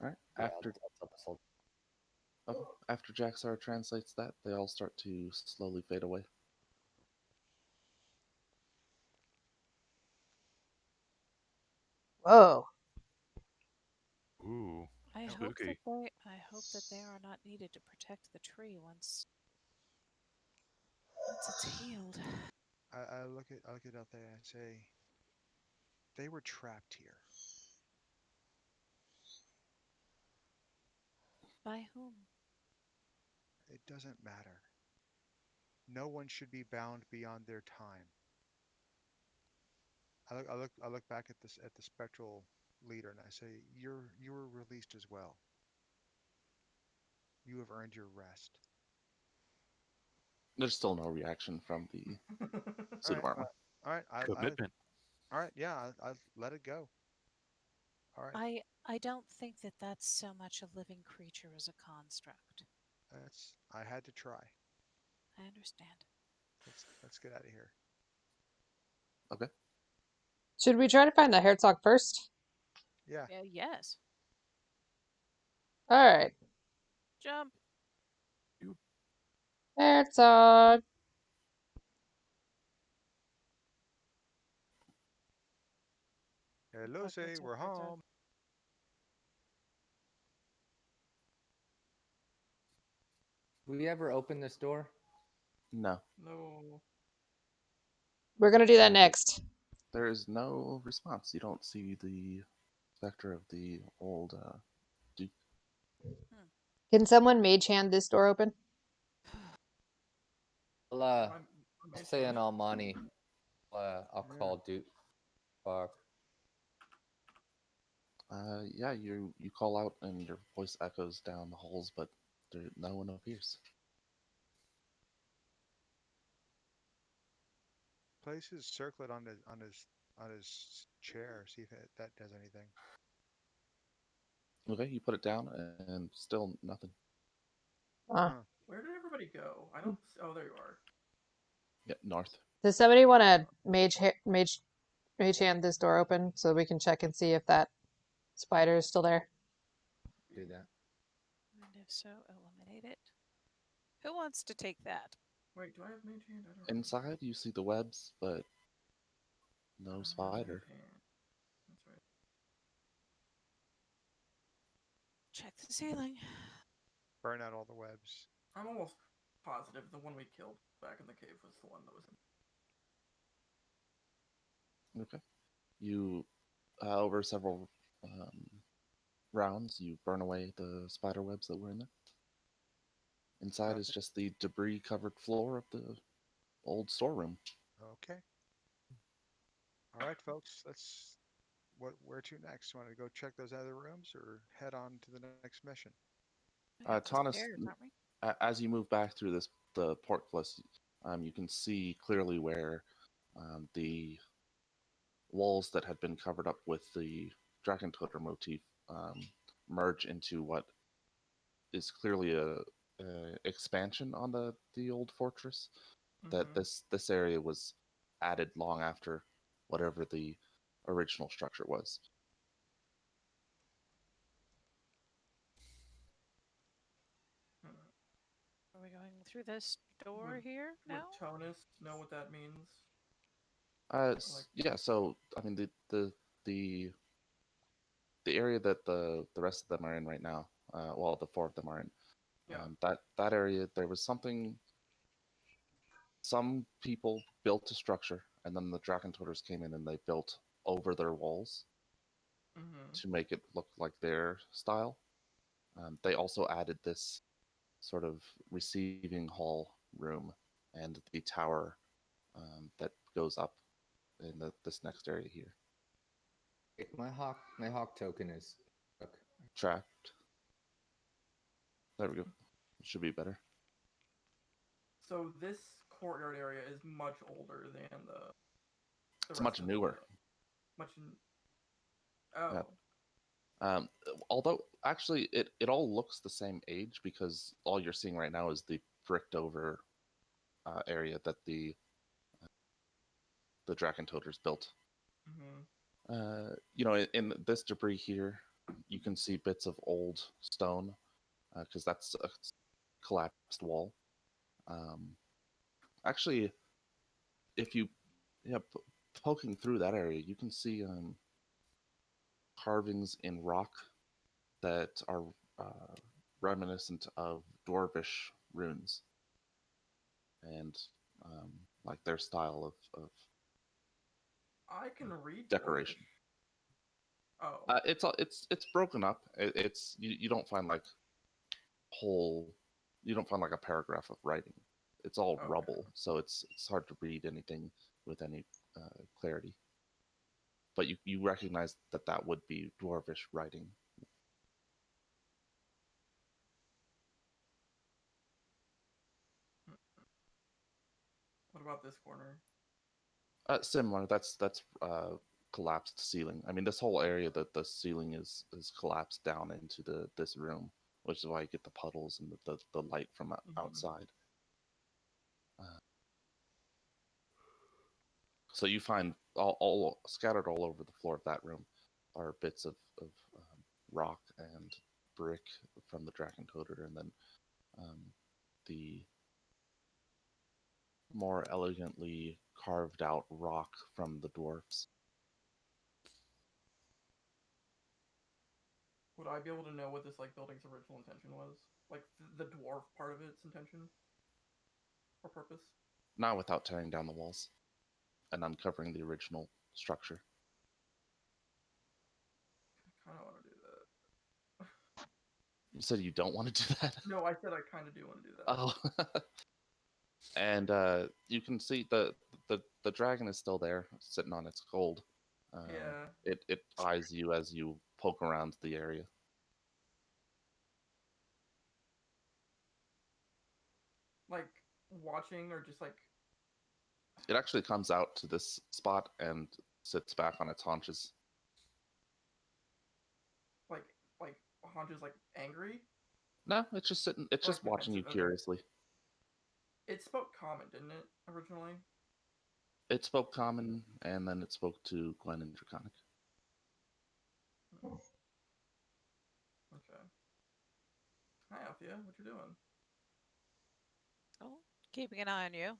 All right. Yeah, After I'll tell the soldier. after Jaxar translates that, they all start to slowly fade away. Whoa. Ooh, I hope spooky. that they are not needed to protect the tree once it's healed. I look it up there and say, "They were trapped here." By whom? It doesn't matter. No one should be bound beyond their time. I look back at the spectral leader and I say, you were released as well. You have earned your rest." There's still no reaction from the All suit of right, armor. all right, Commitment. all right, yeah, I let it go. All right, I don't think that that's so much a living creature as a construct. I had to try. I understand. Let's get out of here. Okay. Should we try to find the Herzog first? Yeah, Yes. All right. Jump. Herzog. hello, say Herzog, we're Herzog. home. We ever open this door? No, No. We're gonna do that next. there is no response. You don't see the specter of the old Duke. Can someone mage hand this door open? I'll My say in hand. Almani. I'll Yeah. call Duke. Fuck. Yeah, you call out and your voice echoes down the halls, but no one appears. Place his circlet on his chair. See if that does anything. Okay, you put it down and still nothing. Ah. Huh. Where did everybody go? I don't. Oh, there you are. Yeah, north. Does somebody want to mage hand this door open so we can check and see if that spider is still there? Do that. And if so, eliminate it. Who wants to take that? Wait, do I have mage hand? I don't. Inside, you see the webs, but no Mage spider. hand. That's right. Check the ceiling. Burn out all the webs. I'm almost positive the one we killed back in the cave was the one that was in. Okay. You, over several rounds, you burn away the spider webs that were in there. Inside is just the debris-covered floor of the old storeroom. Okay. All right, folks. Let's. Where to next? Want to go check those other rooms or head on to the next mission? We got the Taunus, stairs, aren't we? as you move back through the portcullis, you can see clearly where the walls that had been covered up with the Dragon Toter motif merge into what is clearly a expansion on the old fortress. That this area was added long after whatever the original structure was. Are we going through this door here Would now? Tonus know what that means? Yeah. So I mean the area that the rest of them are in right now. Well, the four of them are in. Yeah. That area, there was something. Some people built a structure, and then the Dragon Toters came in and they built over their walls to make it look like their style. They also added this sort of receiving hall room and the tower that goes up in this next area here. My hawk token is stuck. Trapped. There we go. Should be better. So this courtyard area is much older than the It's rest much of newer. Much. Oh. Yeah. Although actually it all looks the same age because all you're seeing right now is the bricked over area that the Dragon Toters built. In this debris here, you can see bits of old stone because that's a collapsed wall. Actually, if you poking through that area, you can see carvings in rock that are reminiscent of Dwarvish runes and like their style of I can read decoration. Dwarvish. Oh. It's broken up. It's you don't find like you don't find like a paragraph of writing. It's all rubble, so it's hard to read anything with any clarity. But you recognize that would be Dwarvish writing. What about this corner? Similar. That's collapsed ceiling. I mean, this whole area that the ceiling is collapsed down into this room, which is why you get the puddles and the light from outside. So you find all scattered all over the floor of that room are bits of rock and brick from the Dragon Toter, and then the more elegantly carved out rock from the dwarfs. Would I be able to know what this building's original intention was? Like the dwarf part of its intention or purpose? Not without tearing down the walls and uncovering the original structure. I kind of want to do that. You said you don't want to do that? No, I said I kind of do want to do that. Oh. And you can see the dragon is still there, sitting on its gold. Yeah. It eyes you as you poke around the area. Like watching or just like. It actually comes out to this spot and sits back on its haunches. Like haunches like angry? No, it's just sitting. It's just watching you curiously. It spoke common, didn't it, originally? It spoke common, and then it spoke to Gwen and Draconic. Okay. Hi, Althea. What you doing? Oh, keeping an eye on you,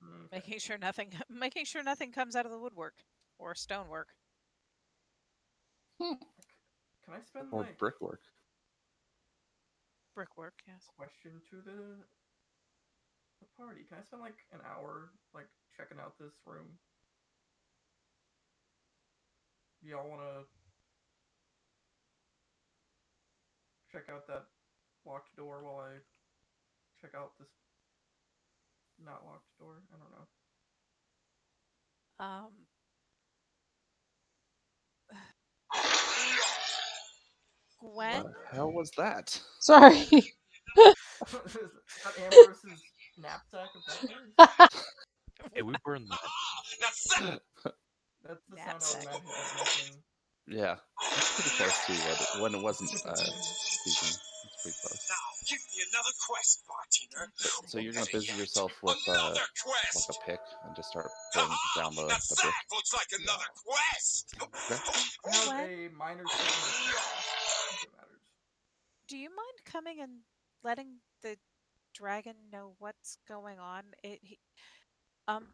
Okay. making sure nothing comes out of the woodwork or stonework. Hmm. Can I spend Or like brickwork. Brickwork, yes. question to the party? Can I spend like an hour like checking out this room? Y'all wanna check out that locked door while I check out this not locked door? I don't know. Gwen? What the hell was that? Sorry. Is that Ambrose's knapsack of nightmares? Hey, we burned that. That's the sound I Knapsack. would imagine it was making. Yeah, that's pretty close to when it wasn't speaking. It's pretty close. Now, give me another quest, bartender. So you're gonna busy Yet. yourself with Another like quest. a pick and just start pulling down Now the brick. that looks like another quest. Okay. I have Gwen? a minor sickness, if it matters. Do you mind coming and letting the dragon know what's going on? Um,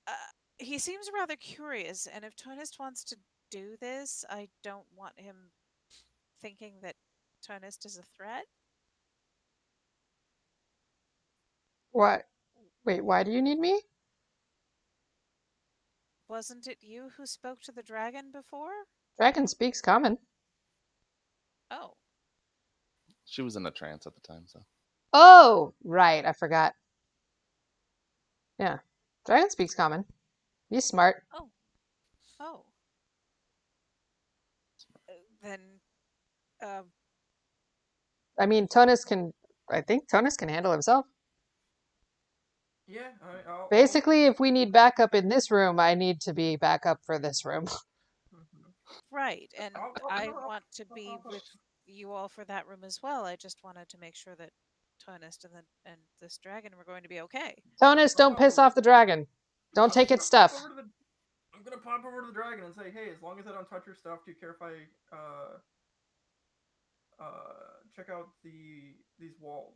uh, he seems rather curious, and if Tonist wants to do this, I don't want him thinking that Tonist is a threat. What? Wait, why do you need me? Wasn't it you who spoke to the dragon before? Dragon speaks common. Oh, She was in a trance at the time, so. Oh, right. I forgot. Yeah. Dragon speaks common. He's smart. oh. Then, um, I mean, I think Tonus can handle himself. Yeah, I'll Basically, if we need backup in this room, I need to be backup for this room. Mhm. right, and I want to I'll be pop up. with you all for that room as well. I just wanted to make sure that Tonist and this dragon were going to be okay. Tonus, don't piss off the dragon. Don't take its stuff. I'm gonna pop over to the dragon and say, hey, as long as I don't touch your stuff, do you care if I check out these walls?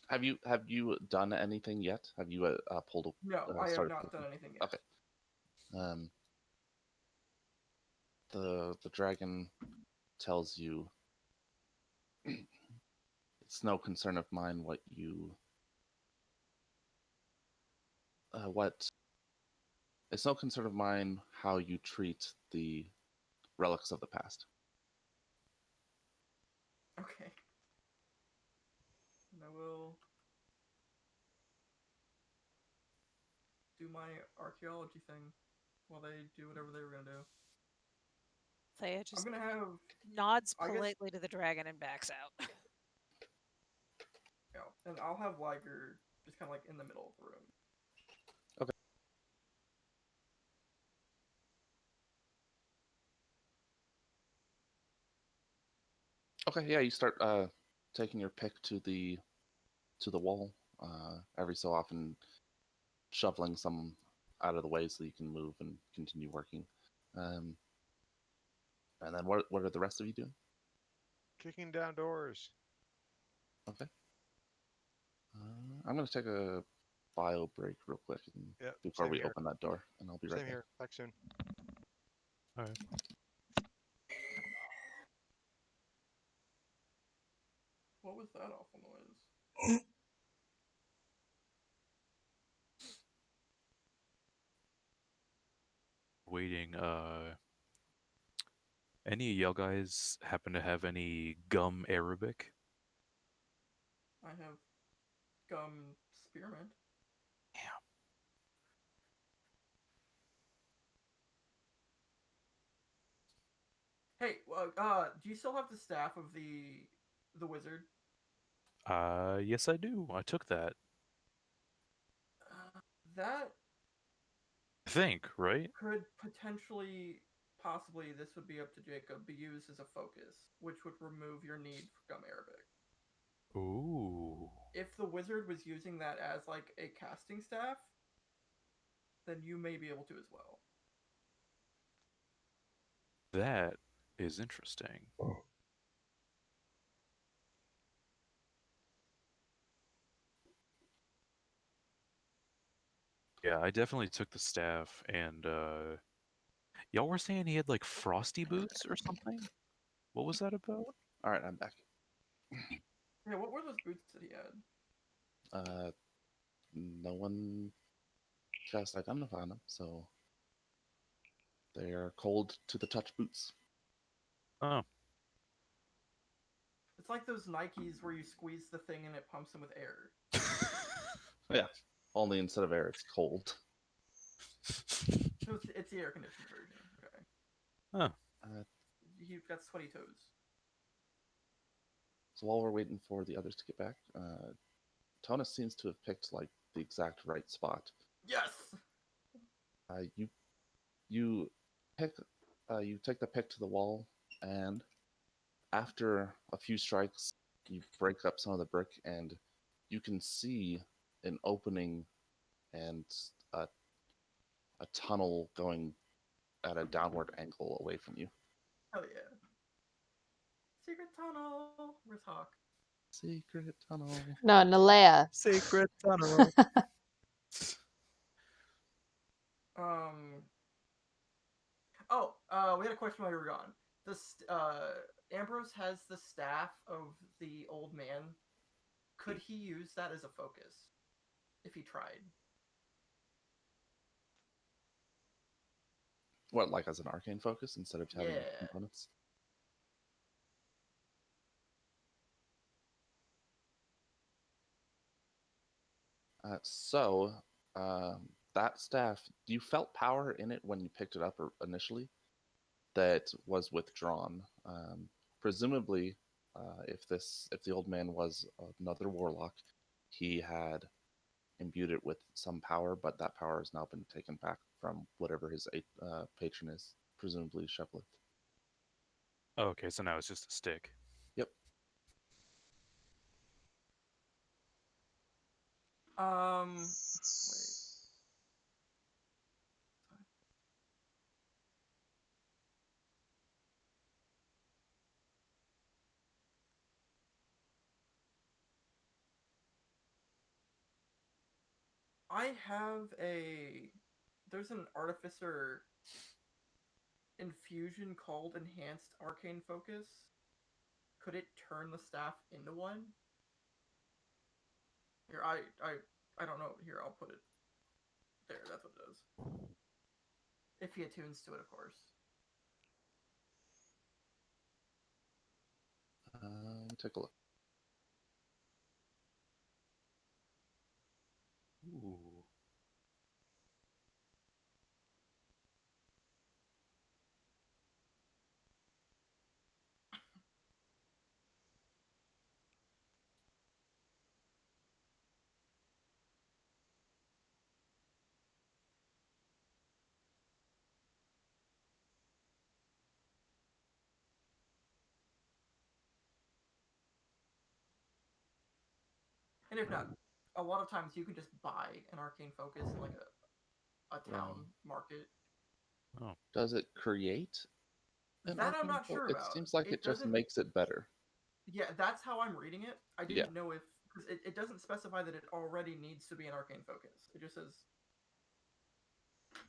Have you done anything yet? Have you pulled? No, I have started not done cooking? anything yet. Okay. The dragon tells you it's no concern of mine what you it's no concern of mine how you treat the relics of the past. Okay. And I will do my archaeology thing while they do whatever they were gonna do. Thea just I'm gonna have nods I guess- politely to the dragon and backs out. and I'll have Liger just kind of like in the middle of the room. Okay, yeah, you start taking your pick to the wall. Every so often, shoveling some out of the way so you can move and continue working. And then what are the rest of you doing? Kicking down doors. Okay. I'm gonna take a bio break real quick Yep, before same we here. open that door, and I'll be right Same back. here. Back soon. All right. What was that awful noise? Waiting. Any of y'all guys happen to have any gum Arabic? I have gum spearmint. Damn. Hey, do you still have the staff of the wizard? Yes, I do. I took that. That I think, right? could potentially, possibly, this would be up to Jacob, be used as a focus, which would remove your need for gum Arabic. Ooh. If the wizard was using that as like a casting staff, then you may be able to as well. That is interesting. Yeah, I definitely took the staff and y'all were saying he had like frosty boots or something? What was that about? All right, I'm back. Yeah, what were those boots that he had? No one cast identify them, so they are cold to the touch boots. Oh. It's like those Nikes where you squeeze the thing and it pumps them with air. Yeah, only instead of air, it's cold. So it's the air conditioned version. Okay. Huh. You've got sweaty toes. So while we're waiting for the others to get back, Tonus seems to have picked like the exact right spot. Yes. You pick, you take the pick to the wall, and after a few strikes, you break up some of the brick, and you can see an opening and a tunnel going at a downward angle away from you. Hell yeah. Secret tunnel. Where's Hawk? Secret tunnel. No, Nalea. Secret tunnel. We had a question while you were gone. Ambrose has the staff of the old man. Could he use that as a focus if he tried? What, like as an arcane focus instead of having Yeah. components? That staff, you felt power in it when you picked it up initially that was withdrawn. Presumably, if the old man was another warlock, he had imbued it with some power, but that power has now been taken back from whatever his patron is, presumably Sheplith. Okay, so now it's just a stick. Yep. Wait. There's an artificer infusion called Enhanced Arcane Focus. Could it turn the staff into one? Here, I don't know. Here, I'll put it there. That's what it is. If he attunes to it, of course. Let me take a look. Ooh. And if not, a lot of times you can just buy an arcane focus in like a town market. Oh. Does it create an That I'm arcane not sure It about. seems like it just doesn't- makes it better. Yeah, that's how I'm reading it. I Yeah. didn't know if because it doesn't specify that it already needs to be an arcane focus. It just says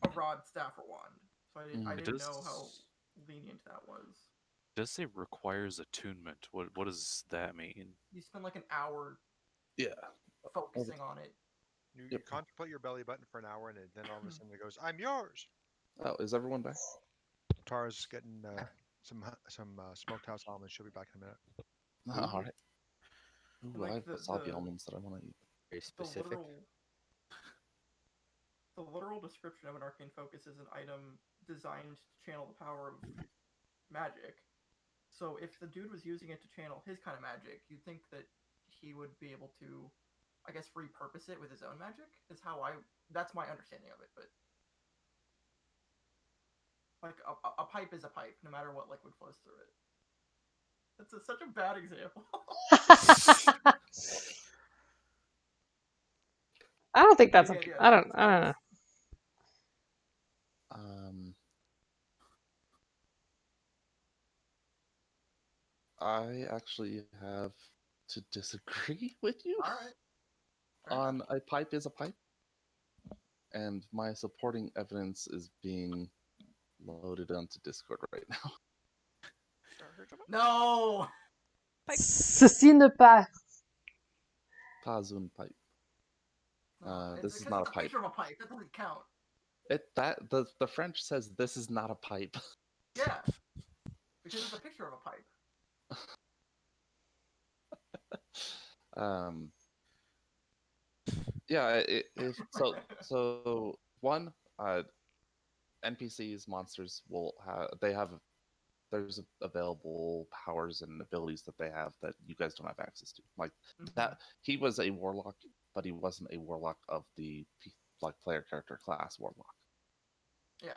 a rod, staff, or wand. So I It didn't does- know how lenient that was. Does say requires attunement. What does that mean? You spend like an hour Yeah. focusing on it. You Yep. contemplate your belly button for an hour, and then all of a sudden it goes, "I'm yours." Oh, is everyone back? Tara's getting some smoked house almonds. She'll be back in a minute. All right. Ooh, Like I have the- wasabi the- almonds that I want to eat. Very The specific. literal description of an arcane focus is an item designed to channel the power of magic. So if the dude was using it to channel his kind of magic, you'd think that he would be able to, I guess, repurpose it with his own magic. That's my understanding of it. But like a pipe is a pipe, no matter what liquid flows through it. such a bad example. I don't think that's. Yeah, yeah, I don't that's- know. I actually have to disagree with you All right. on a pipe is a pipe, and my supporting evidence is being loaded onto Discord right now. No. Ceci ne pas. Pas un pipe. This is because not it's a pipe. picture of a pipe. That doesn't count. The French says this is not a pipe. Yeah. Because it's a picture of a pipe. Yeah, so one, NPCs, monsters will have there's available powers and abilities that they have that you guys don't have access to. Like that, he was a warlock, but he wasn't a warlock of the like player character class warlock. Yeah.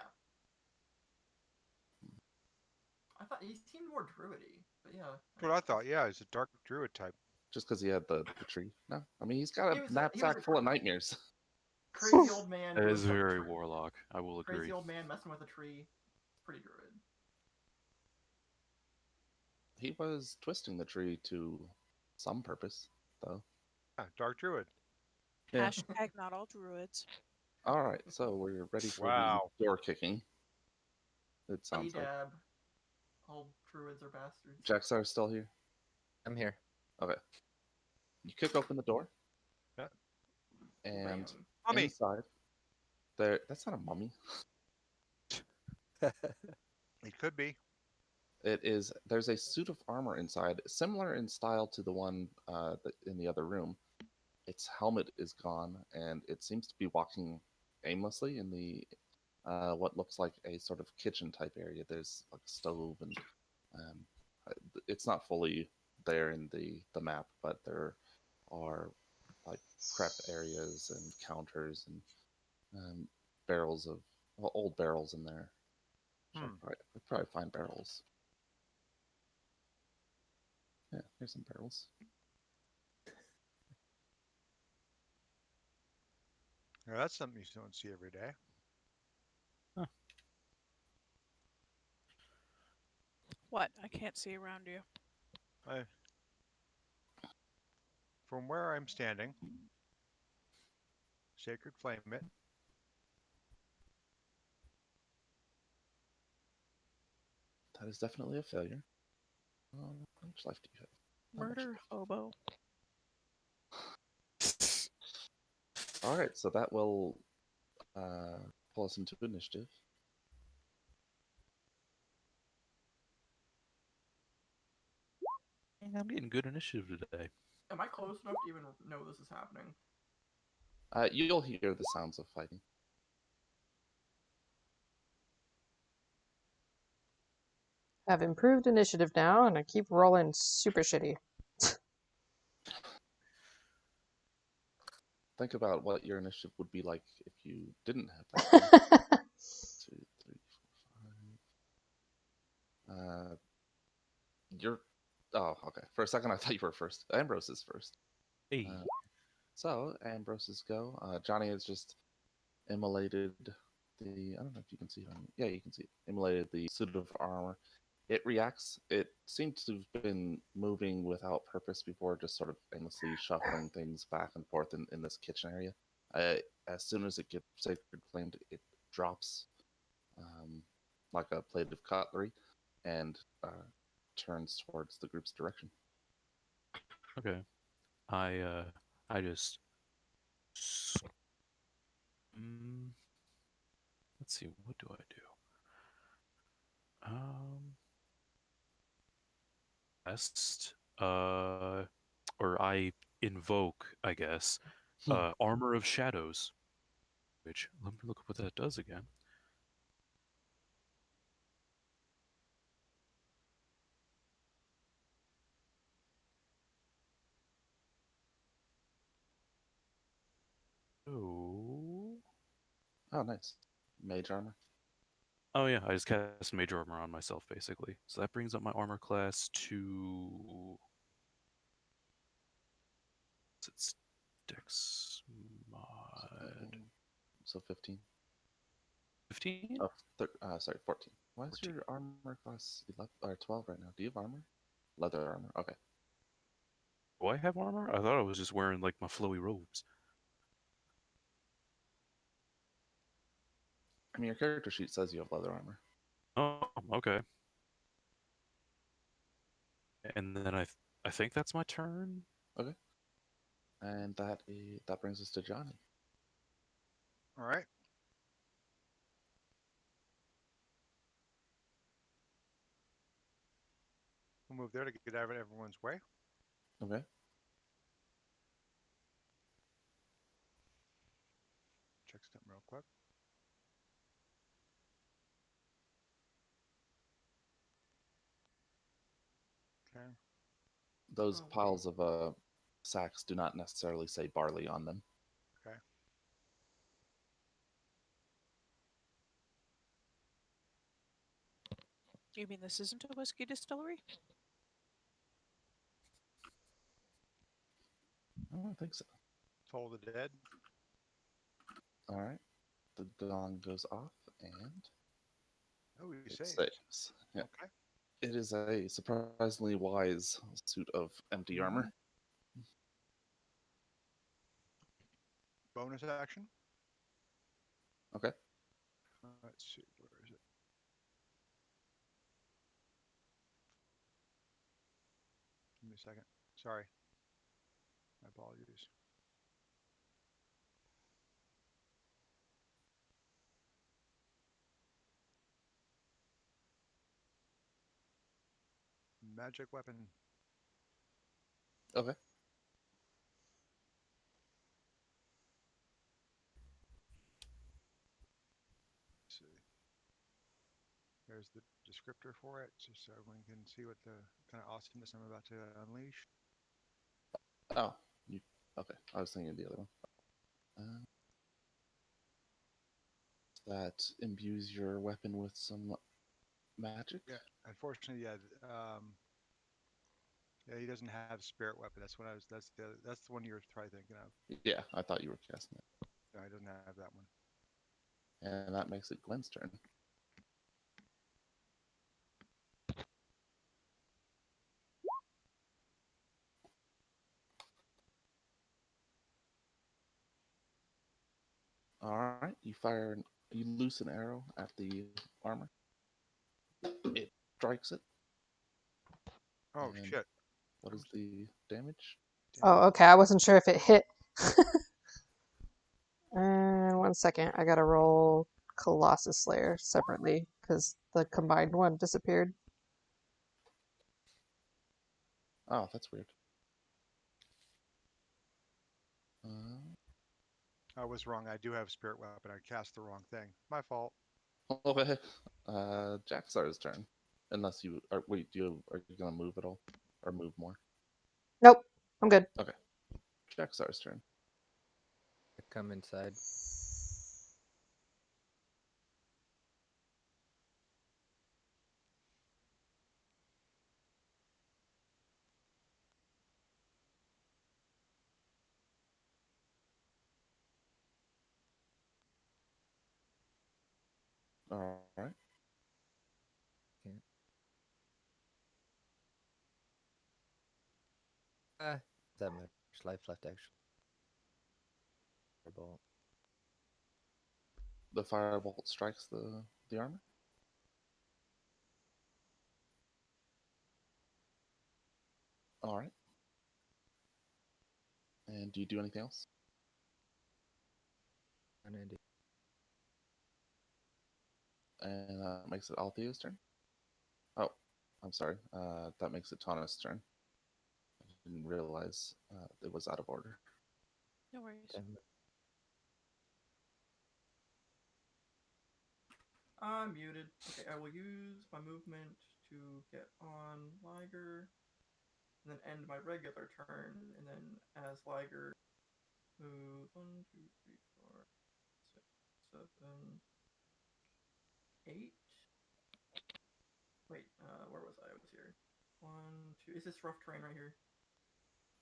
I thought he seemed more druidy, but yeah. That's what I thought. Yeah, he's a dark druid type. Just because he had the tree? No, I mean he's got He a was a knapsack full of nightmares. Crazy old man. That doing is some very tree. warlock. I will agree. Crazy old man messing with a tree. It's pretty druid. He was twisting the tree to some purpose, though. Yeah, dark druid. Yeah. Hashtag not all druids. All right, so we're ready for Wow. the door kicking. It sounds like Dab. All druids are bastards. Jaxar still here. I'm here. Okay. You kick open the door, Yeah. and Bam. Mummy. inside that's not a mummy. It could be. There's a suit of armor inside, similar in style to the one in the other room. Its helmet is gone, and it seems to be walking aimlessly in the what looks like a sort of kitchen type area. There's like a stove, and it's not fully there in the map, but there are like prep areas and counters and barrels of old barrels in there. I'd probably find barrels. Yeah, here's some barrels. Yeah, that's something you don't see every day. What? I can't see around you. From where I'm standing, Sacred Flame it. That is definitely a failure. How much life do you have? How much Murder hobo. All right, so that will pull us into initiative. I'm getting good initiative today. Am I close enough to even know this is happening? You'll hear the sounds of fighting. Have improved initiative now, and I keep rolling super shitty. Think about what your initiative would be like if you didn't have that. 2, 3, 4, 5. You're. Oh, okay. For a second, I thought you were first. Ambrose is first. Hey. So Ambrose's go. Johnny has just immolated the. I don't know if you can see it. Yeah, you can see it. Immolated the suit of armor. It reacts. It seems to have been moving without purpose before, just sort of aimlessly shuffling things back and forth in this kitchen area. As soon as it gets sacred flamed, it drops like a plate of cutlery and turns towards the group's direction. Okay. I just. Let's see. What do I do? Best. Or I invoke, I guess, Armor of Shadows. Which, let me look up what that does again. Oh. Oh, nice. Mage armor. Oh yeah, I just cast Mage Armor on myself basically. So that brings up my armor class to. It's Dex mod So 15. 15. Oh, sorry, 14. Why is 14. your armor class 11 or 12 right now? Do you have armor? Leather armor. Okay. Do I have armor? I thought I was just wearing like my flowy robes. I mean, your character sheet says you have leather armor. Oh, okay. And then I think that's my turn. Okay. And that brings us to Johnny. All right. We'll move there to get out of everyone's way. Okay. Check something real quick. Okay. Those Oh, wait. piles of sacks do not necessarily say barley on them. Okay. You mean this isn't a whiskey distillery? I don't think so. Toll the dead. All right. The gong goes off and Oh, you it say. saves. Yeah. Okay. It is a surprisingly wise suit of empty armor. Bonus action. Okay. Let's see. Where is it? Give me a second. Sorry. My apologies. Magic weapon. Okay. Let's see. There's the descriptor for it, just so everyone can see what the kind of awesomeness I'm about to unleash. Oh, okay. I was thinking of the other one. That imbues your weapon with some magic. Yeah, unfortunately, yeah. Yeah, he doesn't have spirit weapon. That's what I was. That's the one you were probably thinking of. Yeah, I thought you were casting it. No, he doesn't have that one. And that makes it Gwen's turn. All right, you loose an arrow at the armor. It strikes it. Oh And shit! what is the damage? Oh, okay. I wasn't sure if it hit. And 1 second, I gotta roll Colossus Slayer separately because the combined one disappeared. Oh, that's weird. I was wrong. I do have spirit weapon. I cast the wrong thing. My fault. Okay. Jaxar's turn. Unless you are. Wait, are you gonna move at all, or move more? Nope, I'm good. Okay. Jaxar's turn. I come inside. All right. Can't. That much life left actually. Firebolt. The firebolt strikes the armor. All right. And do you do anything else? Andy. And makes it Althea's turn. Oh, I'm sorry. That makes it Tana's turn. I didn't realize it was out of order. No worries. Damn it. I'm muted. Okay, I will use my movement to get on Liger, and then end my regular turn, and then as Liger move 1, 2, 3, 4, 5, 6, 7, 8. Wait, where was I? I was here. 1, 2. Is this rough terrain right here?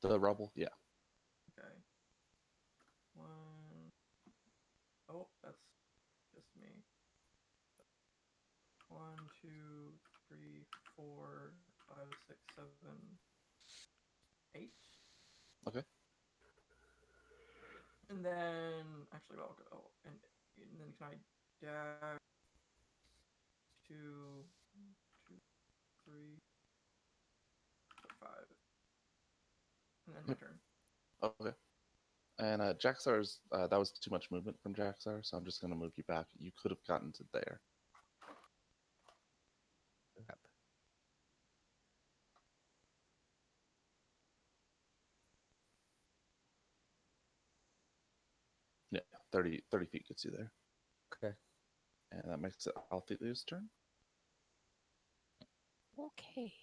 The rubble, yeah. Okay. 1. Oh, that's just me. 1, 2, 3, 4, 5, 6, 7, 8. Okay. And then, actually, well, I'll go. And then can I dash 2, 2, 3, 4, 5. And then my turn. Okay. And Jaxar's, that was too much movement from Jaxar, so I'm just going to move you back. You could have gotten to there. Yep. Yeah, 30 feet gets you there. Okay. And that makes it Althea's turn. Okay.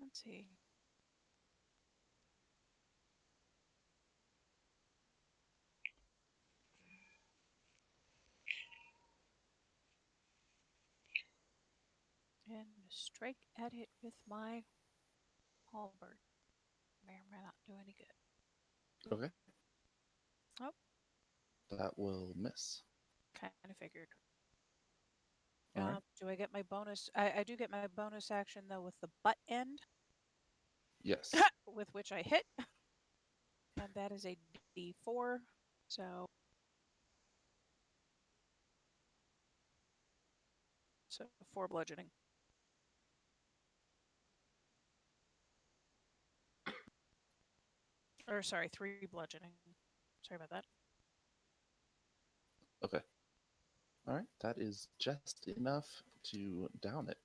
Let's see. And strike at it with my halberd. May or may not do any good. Okay. Oh. That will miss. Kind of figured. All right. Do I get my bonus? I do get my bonus action though with the butt end, Yes. with which I hit, and that is a D4. So 4 bludgeoning. Or sorry, 3 bludgeoning. Sorry about that. Okay. All right. That is just enough to down it.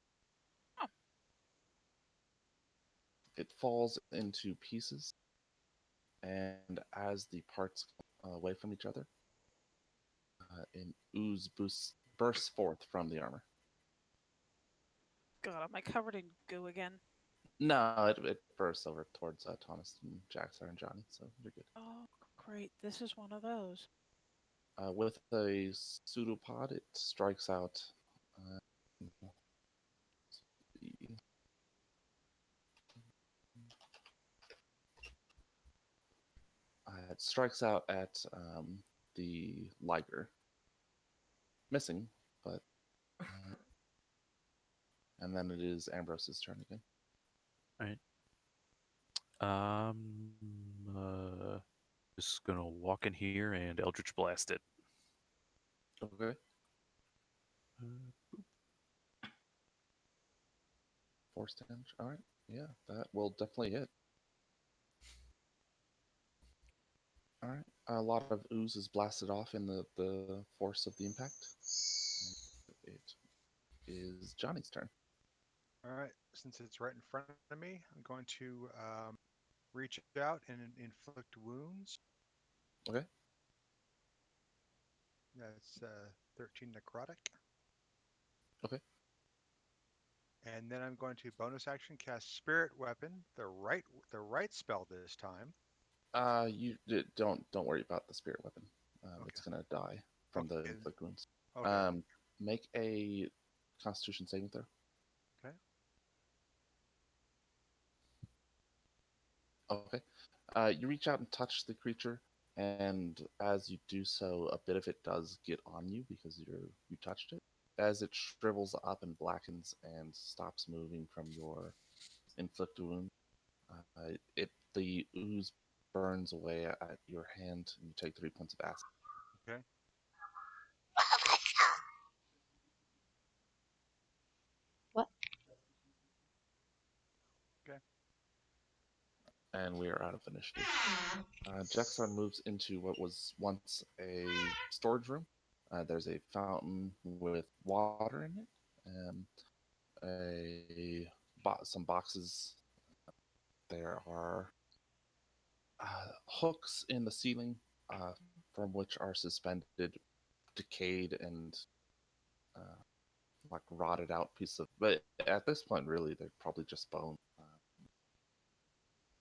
Oh. It falls into pieces, and as the parts come away from each other, an ooze bursts forth from the armor. God, am I covered in goo again? No, it bursts over towards Thomas and Jaxar and Johnny, so you're good. Oh, great. This is one of those. With a pseudopod, it strikes out. It strikes out at the Liger, missing, but. And then it is Ambrose's turn again. Just gonna walk in here and Eldritch Blast it. Okay. Force damage. All right. Yeah, that will definitely hit. All right. A lot of ooze is blasted off in the force of the impact. It is Johnny's turn. All right, since it's right in front of me, I'm going to reach out and inflict wounds. Okay. That's 13 necrotic. Okay. And then I'm going to bonus action cast Spirit Weapon, the right spell this time. Don't worry about the spirit weapon. Okay. It's gonna die from the Okay. inflict wounds. Okay. Make a Constitution saving throw. Okay. Okay. You reach out and touch the creature, and as you do so, a bit of it does get on you because you touched it. As it shrivels up and blackens and stops moving from your inflicted wound, the ooze burns away at your hand, and you take 3 points of acid. Okay. What? Okay. And we are out of initiative. Jaxar moves into what was once a storage room. There's a fountain with water in it. Some boxes. There are hooks in the ceiling from which are suspended decayed and like rotted out pieces of. But at this point, really, they're probably just bone.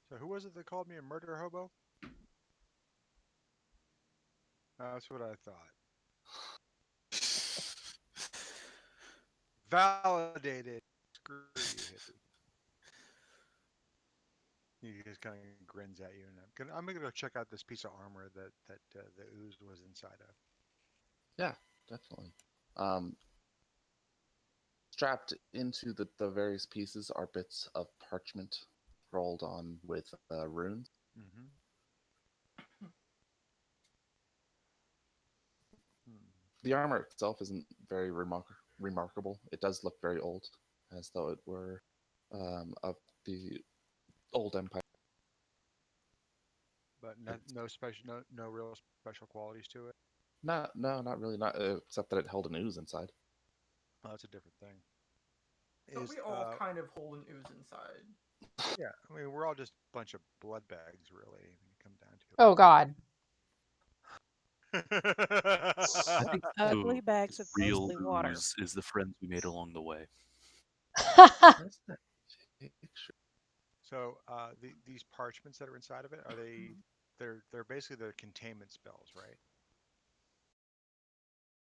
So who was it that called me a murder hobo? That's what I thought. Validated. Screw you, hippie. He just kind of grins at you, and I'm gonna go check out this piece of armor that the ooze was inside of. Yeah, definitely. Strapped into the various pieces are bits of parchment rolled on with runes. Mm-hmm. The armor itself isn't very remarkable. It does look very old, as though it were of the old empire. But no special, no real special qualities to it. No, not really. Not except that it held an ooze inside. Oh, that's a different thing. But we all kind of hold an ooze inside. Yeah, I mean, we're all just a bunch of blood bags, really, when you come down to it. Oh God. I think Ugly the bags of real mostly water. ooze is the friends we made along the way. What's that picture? So these parchments that are inside of it, are they? They're basically the containment spells, right?